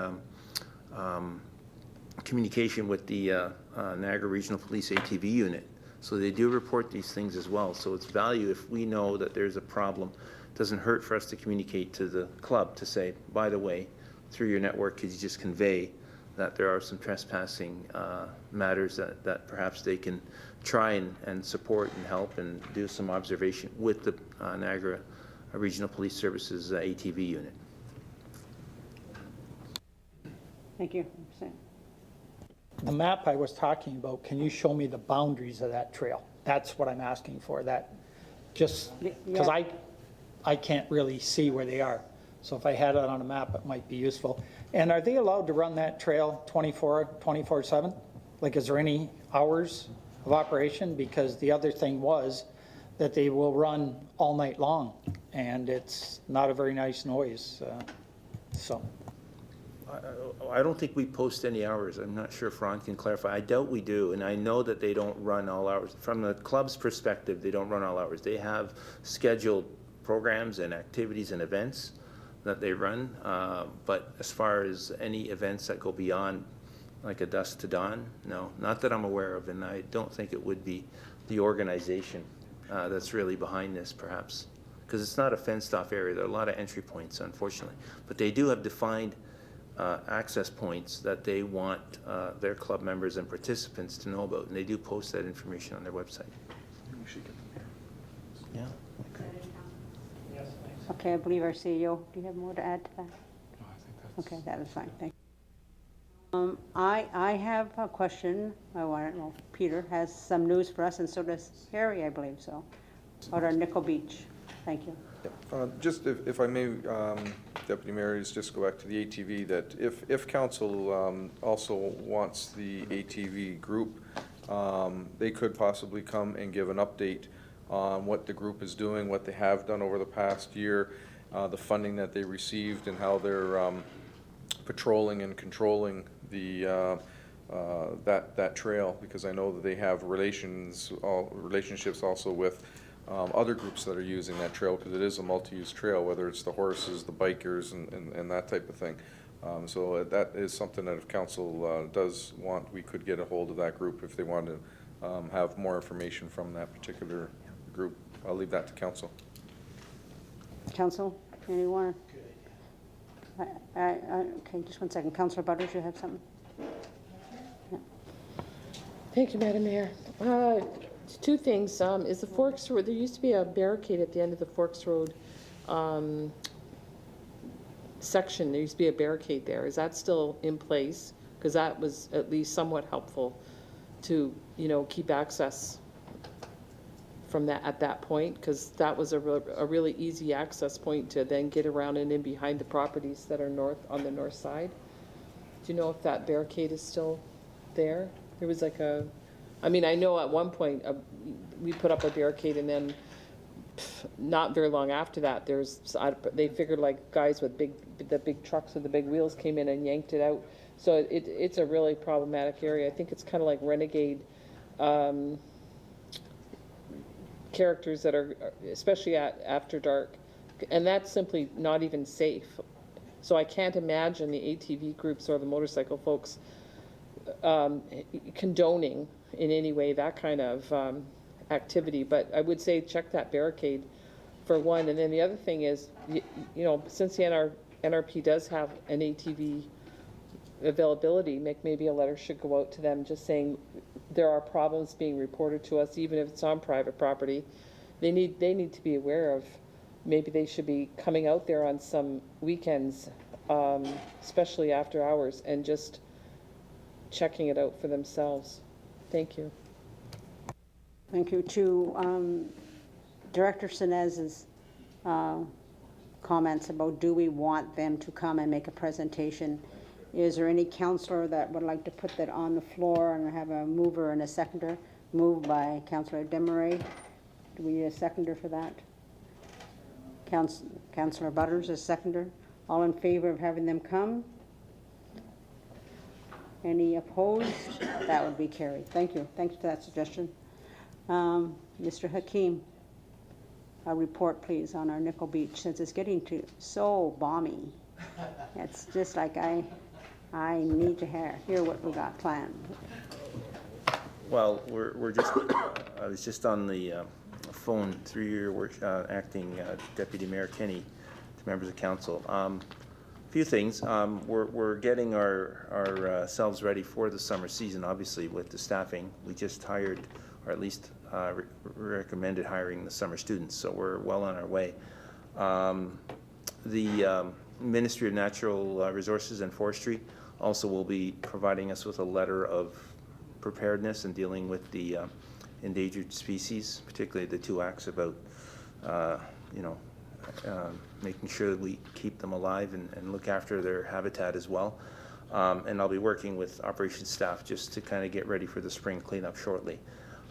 communication with the Niagara Regional Police ATV unit. So they do report these things as well. So it's value if we know that there's a problem. It doesn't hurt for us to communicate to the club to say, by the way, through your network, could you just convey that there are some trespassing matters that perhaps they can try and support and help and do some observation with the Niagara Regional Police Services ATV unit. Thank you. The map I was talking about, can you show me the boundaries of that trail? That's what I'm asking for, that just, because I can't really see where they are. So if I had it on a map, it might be useful. And are they allowed to run that trail 24/7? Like, is there any hours of operation? Because the other thing was that they will run all night long, and it's not a very nice noise, so. I don't think we post any hours. I'm not sure if Ron can clarify. I doubt we do, and I know that they don't run all hours. From the club's perspective, they don't run all hours. They have scheduled programs and activities and events that they run, but as far as any events that go beyond like a dusk to dawn, no, not that I'm aware of, and I don't think it would be the organization that's really behind this, perhaps, because it's not a fenced off area. There are a lot of entry points, unfortunately, but they do have defined access points that they want their club members and participants to know about, and they do post that information on their website. Yeah. Okay, I believe our CEO, do you have more to add to that? Okay, that is fine, thank you. I have a question. I want to know, Peter has some news for us, and so does Harry, I believe so, about our Nickel Beach. Thank you. Just if I may, Deputy Mayor, just go back to the ATV, that if council also wants the ATV group, they could possibly come and give an update on what the group is doing, what they have done over the past year, the funding that they received, and how they're patrolling and controlling the that trail, because I know that they have relationships also with other groups that are using that trail, because it is a multi-use trail, whether it's the horses, the bikers, and that type of thing. So that is something that if council does want, we could get a hold of that group if they want to have more information from that particular group. I'll leave that to council. Council, anyone? Okay, just one second. Councillor Butters, you have something? Yeah. Thank you, Madam Mayor. Two things. Is the Forks Road, there used to be a barricade at the end of the Forks Road section. There used to be a barricade there. Is that still in place? Because that was at least somewhat helpful to, keep access from that at that point, because that was a really easy access point to then get around and in behind the properties that are on the north side. Do you know if that barricade is still there? There was like I know at one point we put up a barricade, and then not very long after that, they figured like guys with the big trucks with the big wheels came in and yanked it out. So it's a really problematic area. I think it's kind of like renegade characters that are, especially after dark, and that's simply not even safe. So I can't imagine the ATV groups or the motorcycle folks condoning in any way that kind of activity. But I would say check that barricade for one. And then the other thing is, since the NRP does have an ATV availability, maybe a letter should go out to them just saying there are problems being reported to us, even if it's on private property. They need to be aware of, maybe they should be coming out there on some weekends, especially after hours, and just checking it out for themselves. Thank you. Thank you. To Director Sinez's comments about do we want them to come and make a presentation, is there any councillor that would like to put that on the floor and have a mover and a seconder? Moved by Councillor Desmarais. Do we need a seconder for that? Councillor Butters, a seconder. All in favor of having them come? Any opposed? That would be carried. Thank you. Thanks for that suggestion. Mr. Hakeem, a report, please, on our Nickel Beach, since it's getting so balmy. It's just like I need to hear what we got planned. Well, I was just on the phone through your acting Deputy Mayor Kenny to members of council. A few things. We're getting ourselves ready for the summer season, obviously, with the staffing. We just hired, or at least recommended hiring the summer students, so we're well on our way. The Ministry of Natural Resources and Forestry also will be providing us with a letter of preparedness and dealing with the endangered species, particularly the two acts about, making sure that we keep them alive and look after their habitat as well. And I'll be working with operations staff just to kind of get ready for the spring cleanup shortly.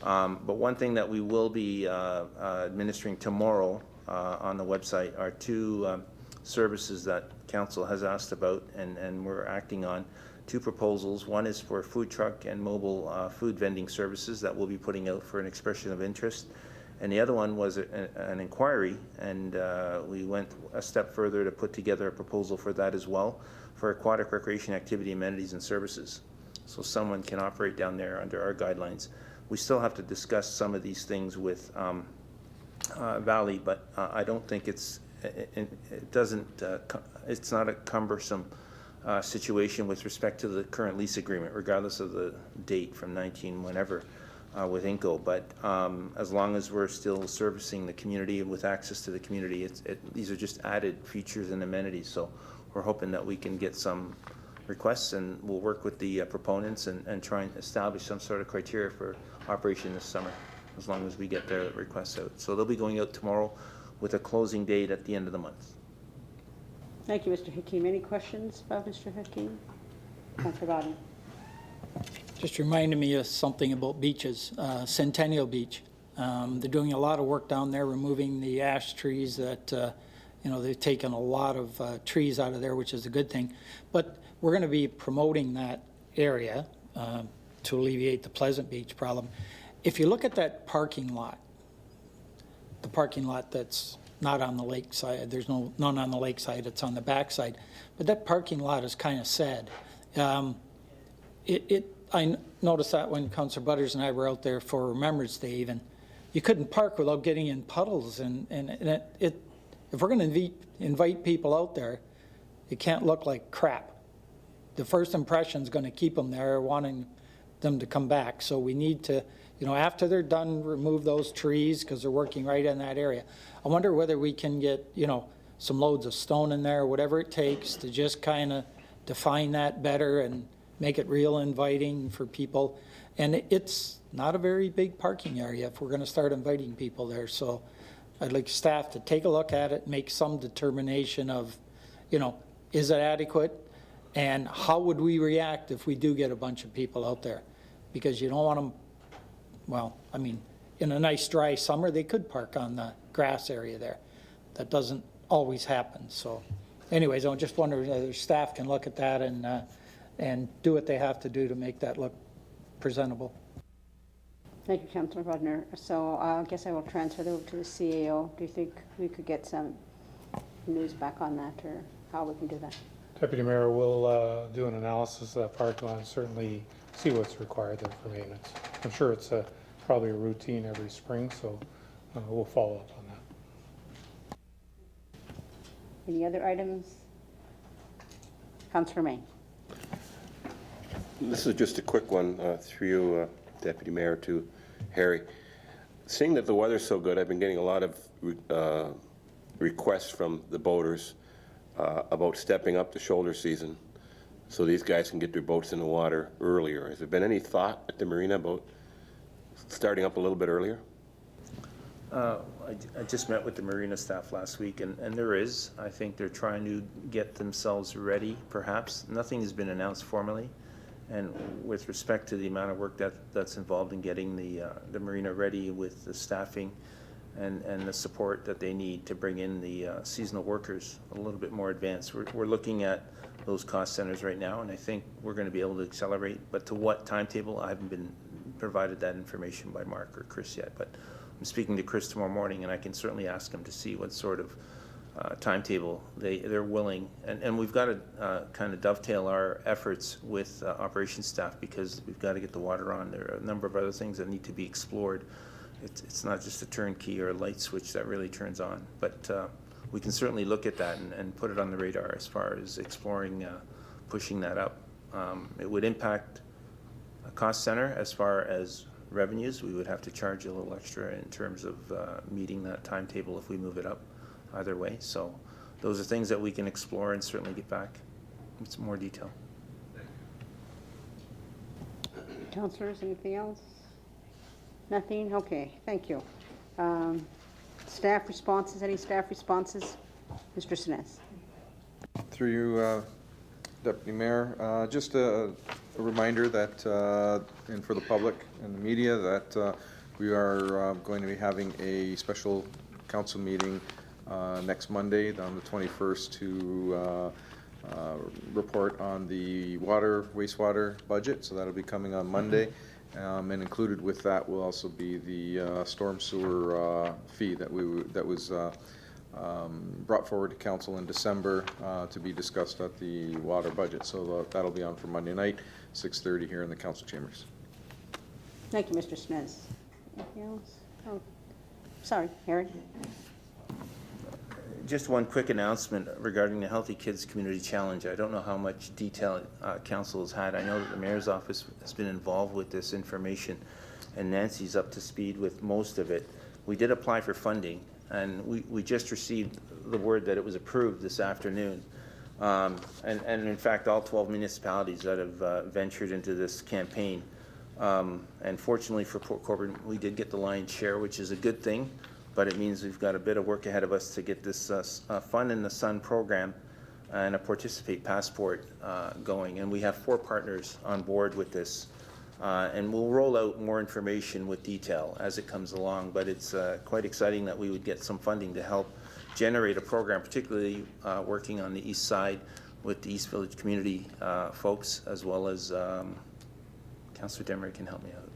But one thing that we will be administering tomorrow on the website are two services that council has asked about, and we're acting on two proposals. One is for food truck and mobile food vending services that we'll be putting out for an expression of interest. And the other one was an inquiry, and we went a step further to put together a proposal for that as well, for aquatic recreation activity amenities and services. So someone can operate down there under our guidelines. We still have to discuss some of these things with Valley, but I don't think it's not a cumbersome situation with respect to the current lease agreement, regardless of the date from 19 whenever with Inco. But as long as we're still servicing the community with access to the community, these are just added features and amenities. So we're hoping that we can get some requests, and we'll work with the proponents and try and establish some sort of criteria for operation this summer, as long as we get their requests out. So they'll be going out tomorrow with a closing date at the end of the month. Thank you, Mr. Hakeem. Any questions about Mr. Hakeem? Councillor Biden. Just reminded me of something about beaches, Centennial Beach. They're doing a lot of work down there, removing the ash trees that, they've taken a lot of trees out of there, which is a good thing. But we're going to be promoting that area to alleviate the Pleasant Beach problem. If you look at that parking lot, the parking lot that's not on the lakeside, there's none on the lakeside, it's on the backside, but that parking lot is kind of sad. I noticed that when Councillor Butters and I were out there for Remembrance Day even, you couldn't park without getting in puddles, and if we're going to invite people out there, it can't look like crap. The first impression is going to keep them there, wanting them to come back. So we need to, after they're done, remove those trees because they're working right in that area. I wonder whether we can get, some loads of stone in there, whatever it takes to just kind of define that better and make it real inviting for people. And it's not a very big parking area if we're going to start inviting people there. So I'd like staff to take a look at it, make some determination of, is it adequate? And how would we react if we do get a bunch of people out there? Because you don't want them, in a nice dry summer, they could park on the grass area there. That doesn't always happen. So anyways, I'm just wondering whether staff can look at that and do what they have to do to make that look presentable. Thank you, Councillor Budner. So I guess I will transfer it over to the CAO. Do you think we could get some news back on that, or how we can do that? Deputy Mayor will do an analysis of that parking lot and certainly see what's required there for maintenance. I'm sure it's probably a routine every spring, so we'll follow up on that. Any other items? Councillor May. This is just a quick one through you, Deputy Mayor, to Harry. Seeing that the weather's so good, I've been getting a lot of requests from the boaters about stepping up the shoulder season so these guys can get their boats in the water earlier. Has there been any thought at the marina about starting up a little bit earlier? I just met with the marina staff last week, and there is. I think they're trying to get themselves ready, perhaps. Nothing has been announced formally. And with respect to the amount of work that's involved in getting the marina ready with the staffing and the support that they need to bring in the seasonal workers a little bit more advanced. We're looking at those cost centers right now, and I think we're going to be able to accelerate. But to what timetable, I haven't been provided that information by Mark or Chris yet. But I'm speaking to Chris tomorrow morning, and I can certainly ask him to see what sort of timetable they're willing. And we've got to kind of dovetail our efforts with operations staff, because we've got to get the water on. There are a number of other things that need to be explored. It's not just a turnkey or a light switch that really turns on, but we can certainly look at that and put it on the radar as far as exploring pushing that up. It would impact a cost center as far as revenues. We would have to charge a little extra in terms of meeting that timetable if we move it up either way. So those are things that we can explore and certainly get back with some more detail. Councillors, anything else? Nothing? Okay, thank you. Staff responses, any staff responses? Mr. Sinez. Through you, Deputy Mayor, just a reminder that, and for the public and the media, that we are going to be having a special council meeting next Monday on the 21st to report on the wastewater budget. So that'll be coming on Monday. And included with that will also be the storm sewer fee that was brought forward to council in December to be discussed at the water budget. So that'll be on for Monday night, 6:30 here in the council chambers. Thank you, Mr. Snez. Anything else? Oh, sorry, Harry. Just one quick announcement regarding the Healthy Kids Community Challenge. I don't know how much detail council has had. I know that the mayor's office has been involved with this information, and Nancy's up to speed with most of it. We did apply for funding, and we just received the word that it was approved this afternoon. And in fact, all 12 municipalities that have ventured into this campaign. And fortunately for Port Colborne, we did get the lion's share, which is a good thing, but it means we've got a bit of work ahead of us to get this Fun in the Sun program and a Participate Passport going. And we have 4 partners on board with this. And we'll roll out more information with detail as it comes along, but it's quite exciting that we would get some funding to help generate a program, particularly working on the east side with the East Village community folks, as well as Councillor Demery can help me out.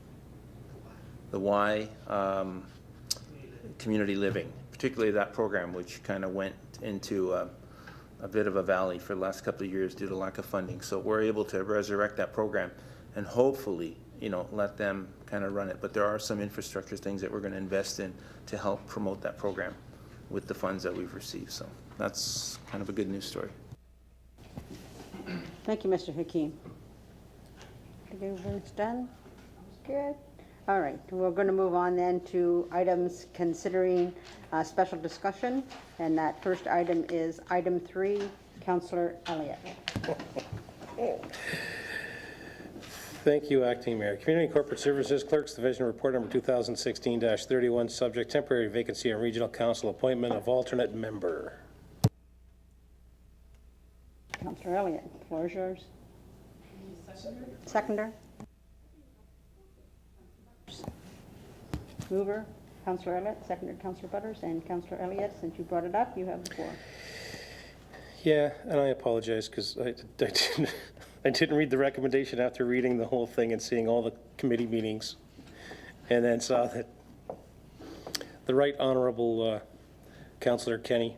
The Y community living, particularly that program, which kind of went into a bit of a valley for the last couple of years due to lack of funding. So we're able to resurrect that program and hopefully, let them kind of run it. But there are some infrastructure things that we're going to invest in to help promote that program with the funds that we've received. So that's kind of a good news story. Thank you, Mr. Hakeem. Everyone's done? Good. All right, we're going to move on then to items considering special discussion. And that first item is item 3, Councillor Elliott. Thank you, Acting Mayor. Community and Corporate Services Clerks Division Report Number 2016-31, subject temporary vacancy on Regional Council appointment of alternate member. Councillor Elliott, the floor is yours. Seconder. Mover, Councillor Elliott, seconder, Councillor Butters, and Councillor Elliott, since you brought it up, you have the floor. Yeah, and I apologize because I didn't read the recommendation after reading the whole thing and seeing all the committee meetings, and then saw that the Right Honourable Councillor Kenny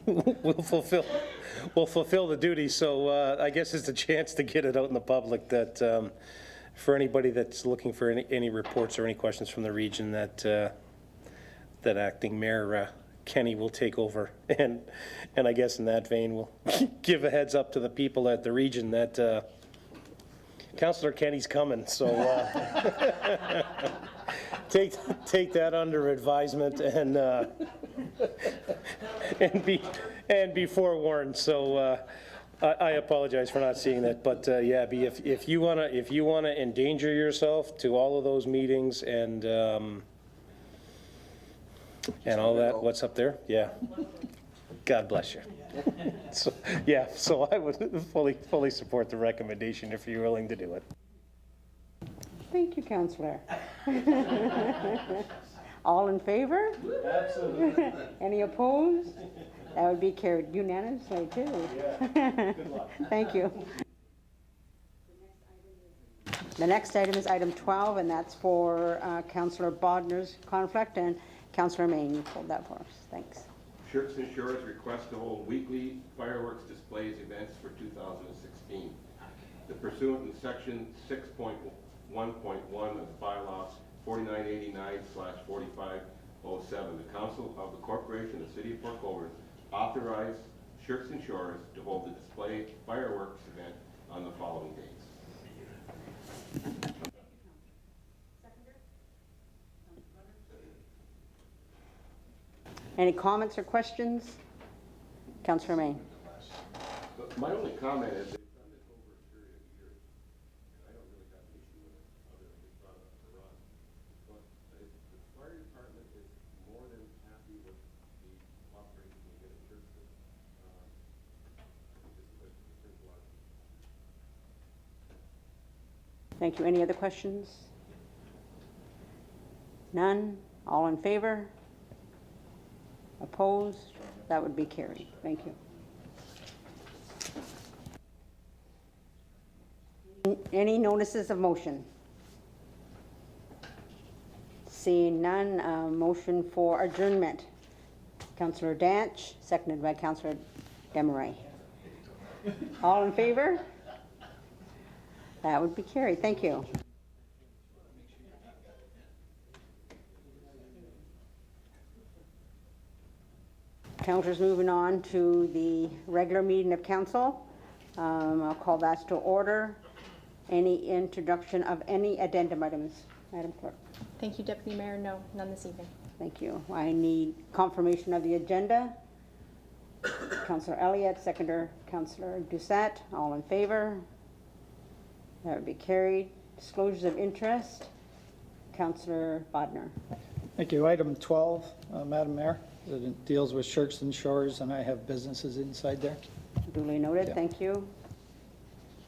will fulfill the duty. So I guess it's a chance to get it out in the public that for anybody that's looking for any reports or any questions from the region, that Acting Mayor Kenny will take over, and I guess in that vein we'll give a heads up to the people at the region that Councillor Kenny's coming. So take that under advisement and be forewarned. So I apologize for not seeing that, but yeah, if you wanna endanger yourself to all of those meetings and all that, what's up there? Yeah. God bless you. So, yeah, so I would fully support the recommendation if you're willing to do it. Thank you, Councillor. All in favor? Absolutely. Any opposed? That would be carried unanimously, too. Yeah. Good luck. Thank you. The next item is item 12, and that's for Councillor Bodner's conflict, and Councillor Main, you pulled that for us. Thanks. Shirts and Shores request to hold weekly fireworks displays events for 2016. The pursuant in section 6.1.1 of the bylaws 4989/4507, the Council of the Corporation of the City of Port Colborne authorized Shirts and Shores to hold the display fireworks event on the following dates. Any comments or questions? Councillor Main. My only comment is they've done this over a period of years, and I don't really have an issue with it, other than they brought it up to Ron. But the fire department is more than happy with the operation we get at Churchton. Thank you. Any other questions? None? All in favor? Opposed? That would be carried. Thank you. Any notices of motion? Seeing none, motion for adjournment. Councillor Danch, seconded by Councillor Demeray. All in favor? That would be carried. Thank you. Councillors, moving on to the regular meeting of council. I'll call that to order. Any introduction of any addendum items, Madam Clerk? Thank you, Deputy Mayor. No, none this evening. Thank you. I need confirmation of the agenda. Councillor Elliott, seconder Councillor Doucette, all in favor? That would be carried. Disclosures of interest, Councillor Bodnar. Thank you. Item 12, Madam Mayor, it deals with Shirks and Shores, and I have businesses inside there. Duly noted, Yeah. thank you.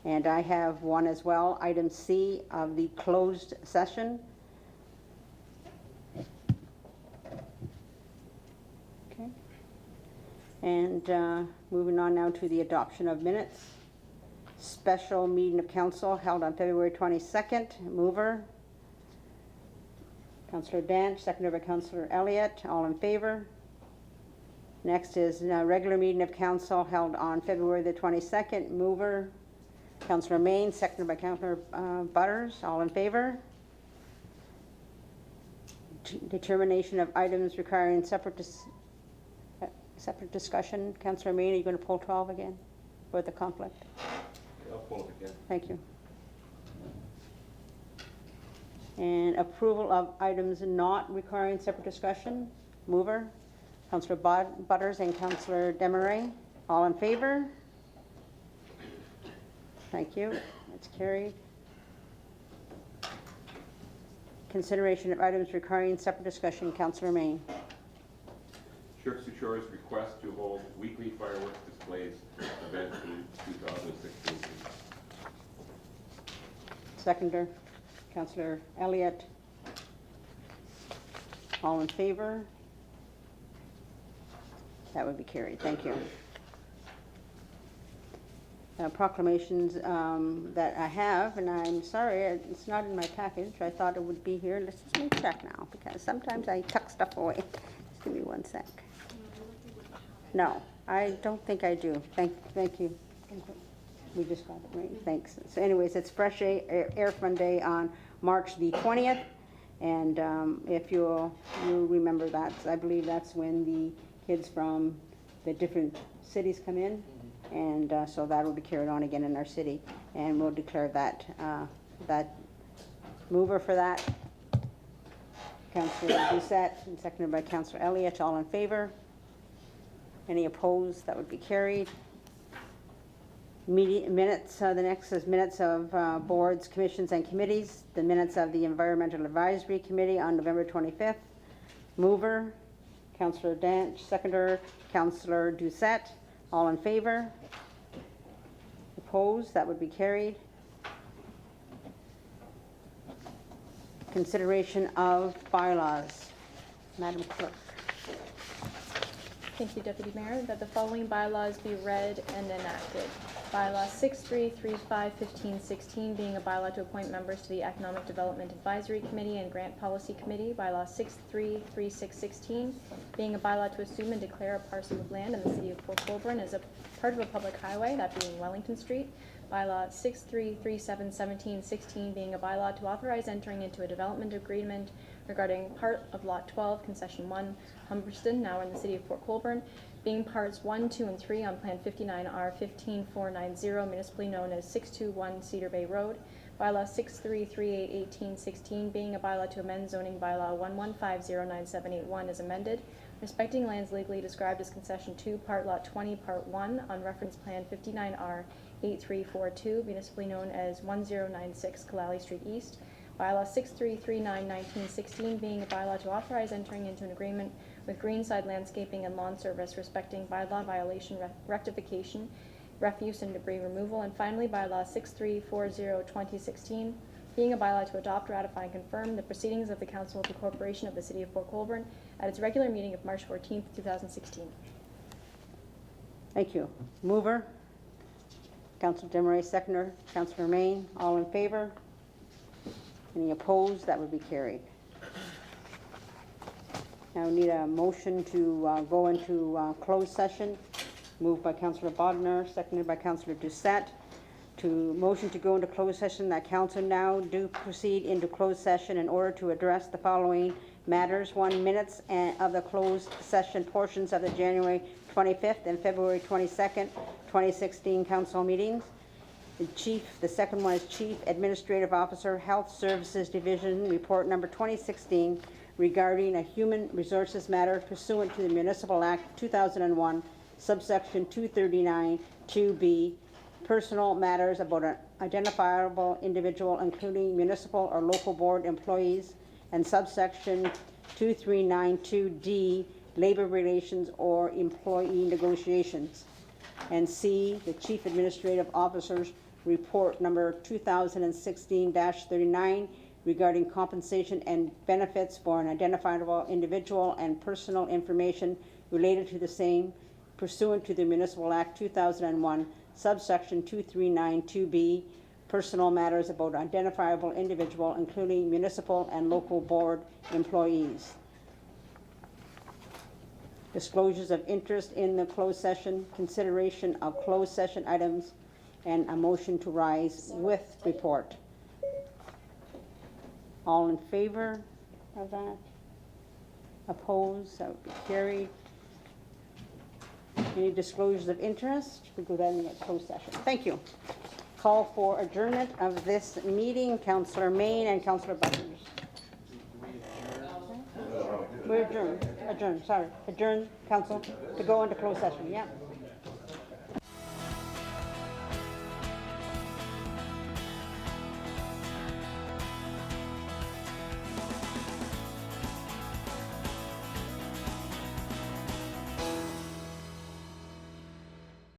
And I have one as well, item C of the closed session. Okay. And moving on now to the adoption of minutes. Special meeting of council held on February 22nd. Mover, Councillor Danch, seconded by Councillor Elliott. All in favor? Next is a regular meeting of council held on February the 22nd. Mover, Councillor Main, seconded by Councillor Butters. All in favor? Determination of items requiring separate discussion. Councillor Main, are you going to pull 12 again for the conflict? I'll pull it again. Thank you. And approval of items not requiring separate discussion. Mover, Councillor Butters and Councillor Desmarais. All in favor? Thank you. That's carried. Consideration of items requiring separate discussion. Councillor Main. Shirks and Shores request to hold weekly fireworks displays event in 2016. Seconder, Councillor Elliott. All in favor? That would be carried. Thank you. Proclamations that I have, and I'm sorry, it's not in my package. I thought it would be here. Let's just make check now, because sometimes I tuck stuff away. Just give me one sec. No, I don't think I do. Thank you. We just got it right. Thanks. So anyways, it's Fresh Air Fund Day on March the 20th. And if you remember that, I believe that's when the kids from the different cities come in. And so that will be carried on again in our city. And we'll declare that mover for that, Councillor Doucette, and seconded by Councillor Elliott. All in favor? Any opposed? That would be carried. Minutes, the next is minutes of boards, commissions, and committees. The minutes of the Environmental Advisory Committee on November 25th. Mover, Councillor Danch, seconder, Councillor Doucette. All in favor? Opposed? That would be carried. Consideration of bylaws. Madam Clerk. Thank you, Deputy Mayor. That the following bylaws be read and enacted. Bylaw 63351516 being a bylaw to appoint members to the Economic Development Advisory Committee and Grant Policy Committee. Bylaw 633616 being a bylaw to assume and declare a parcel of land in the city of Port Colborne as a part of a public highway, that being Wellington Street. Bylaw 63371716 being a bylaw to authorize entering into a development agreement regarding part of Lot 12, Concession 1, Humberston, now in the city of Port Colborne, being parts 1, 2, and 3 on Plan 59R 15490, municipally known as 621 Cedar Bay Road. Bylaw 63381816 being a bylaw to amend zoning bylaw 1150971 as amended, respecting lands legally described as Concession 2, Part Lot 20, Part 1 on Reference Plan 59R 8342, municipally known as 1096 Kalali Street East. Bylaw 63391916 being a bylaw to authorize entering into an agreement with Greenside Landscaping and Lawn Service respecting bylaw violation rectification, refuse and debris removal. And finally, bylaw 63402016 being a bylaw to adopt, ratify, and confirm the proceedings of the Council of the Corporation of the City of Port Colborne at its regular meeting of March 14th, 2016. Thank you. Mover, Councillor Desmarais, seconder, Councillor Main. All in favor? Any opposed? That would be carried. Now we need a motion to go into closed session. Moved by Councillor Bodnar, seconded by Councillor Doucette, To motion to go into closed session, that council now do proceed into closed session in order to address the following matters. 1, minutes of the closed session portions of the January 25th and February 22nd, 2016 council meetings. The second one is Chief Administrative Officer, Health Services Division, report number 2016 regarding a human resources matter pursuant to the Municipal Act 2001, subsection 239, 2B, personal matters about an identifiable individual, including municipal or local board employees, and subsection 2392D, labor relations or employee negotiations. And C, the Chief Administrative Officer's report number 2016-39 regarding compensation and benefits for an identifiable individual and personal information related to the same pursuant to the Municipal Act 2001, subsection 2392B, personal matters about identifiable individual, including municipal and local board employees. Disclosures of interest in the closed session, consideration of closed session items, and a motion to rise with report. All in favor of that? Opposed? That would be carried. Any disclosures of interest? We go down to closed session. Thank you. Call for adjournment of this meeting. Councillor Main and Councillor Butters. We're adjourned. Adjourned, sorry. Adjourned, council, to go into closed session, yeah.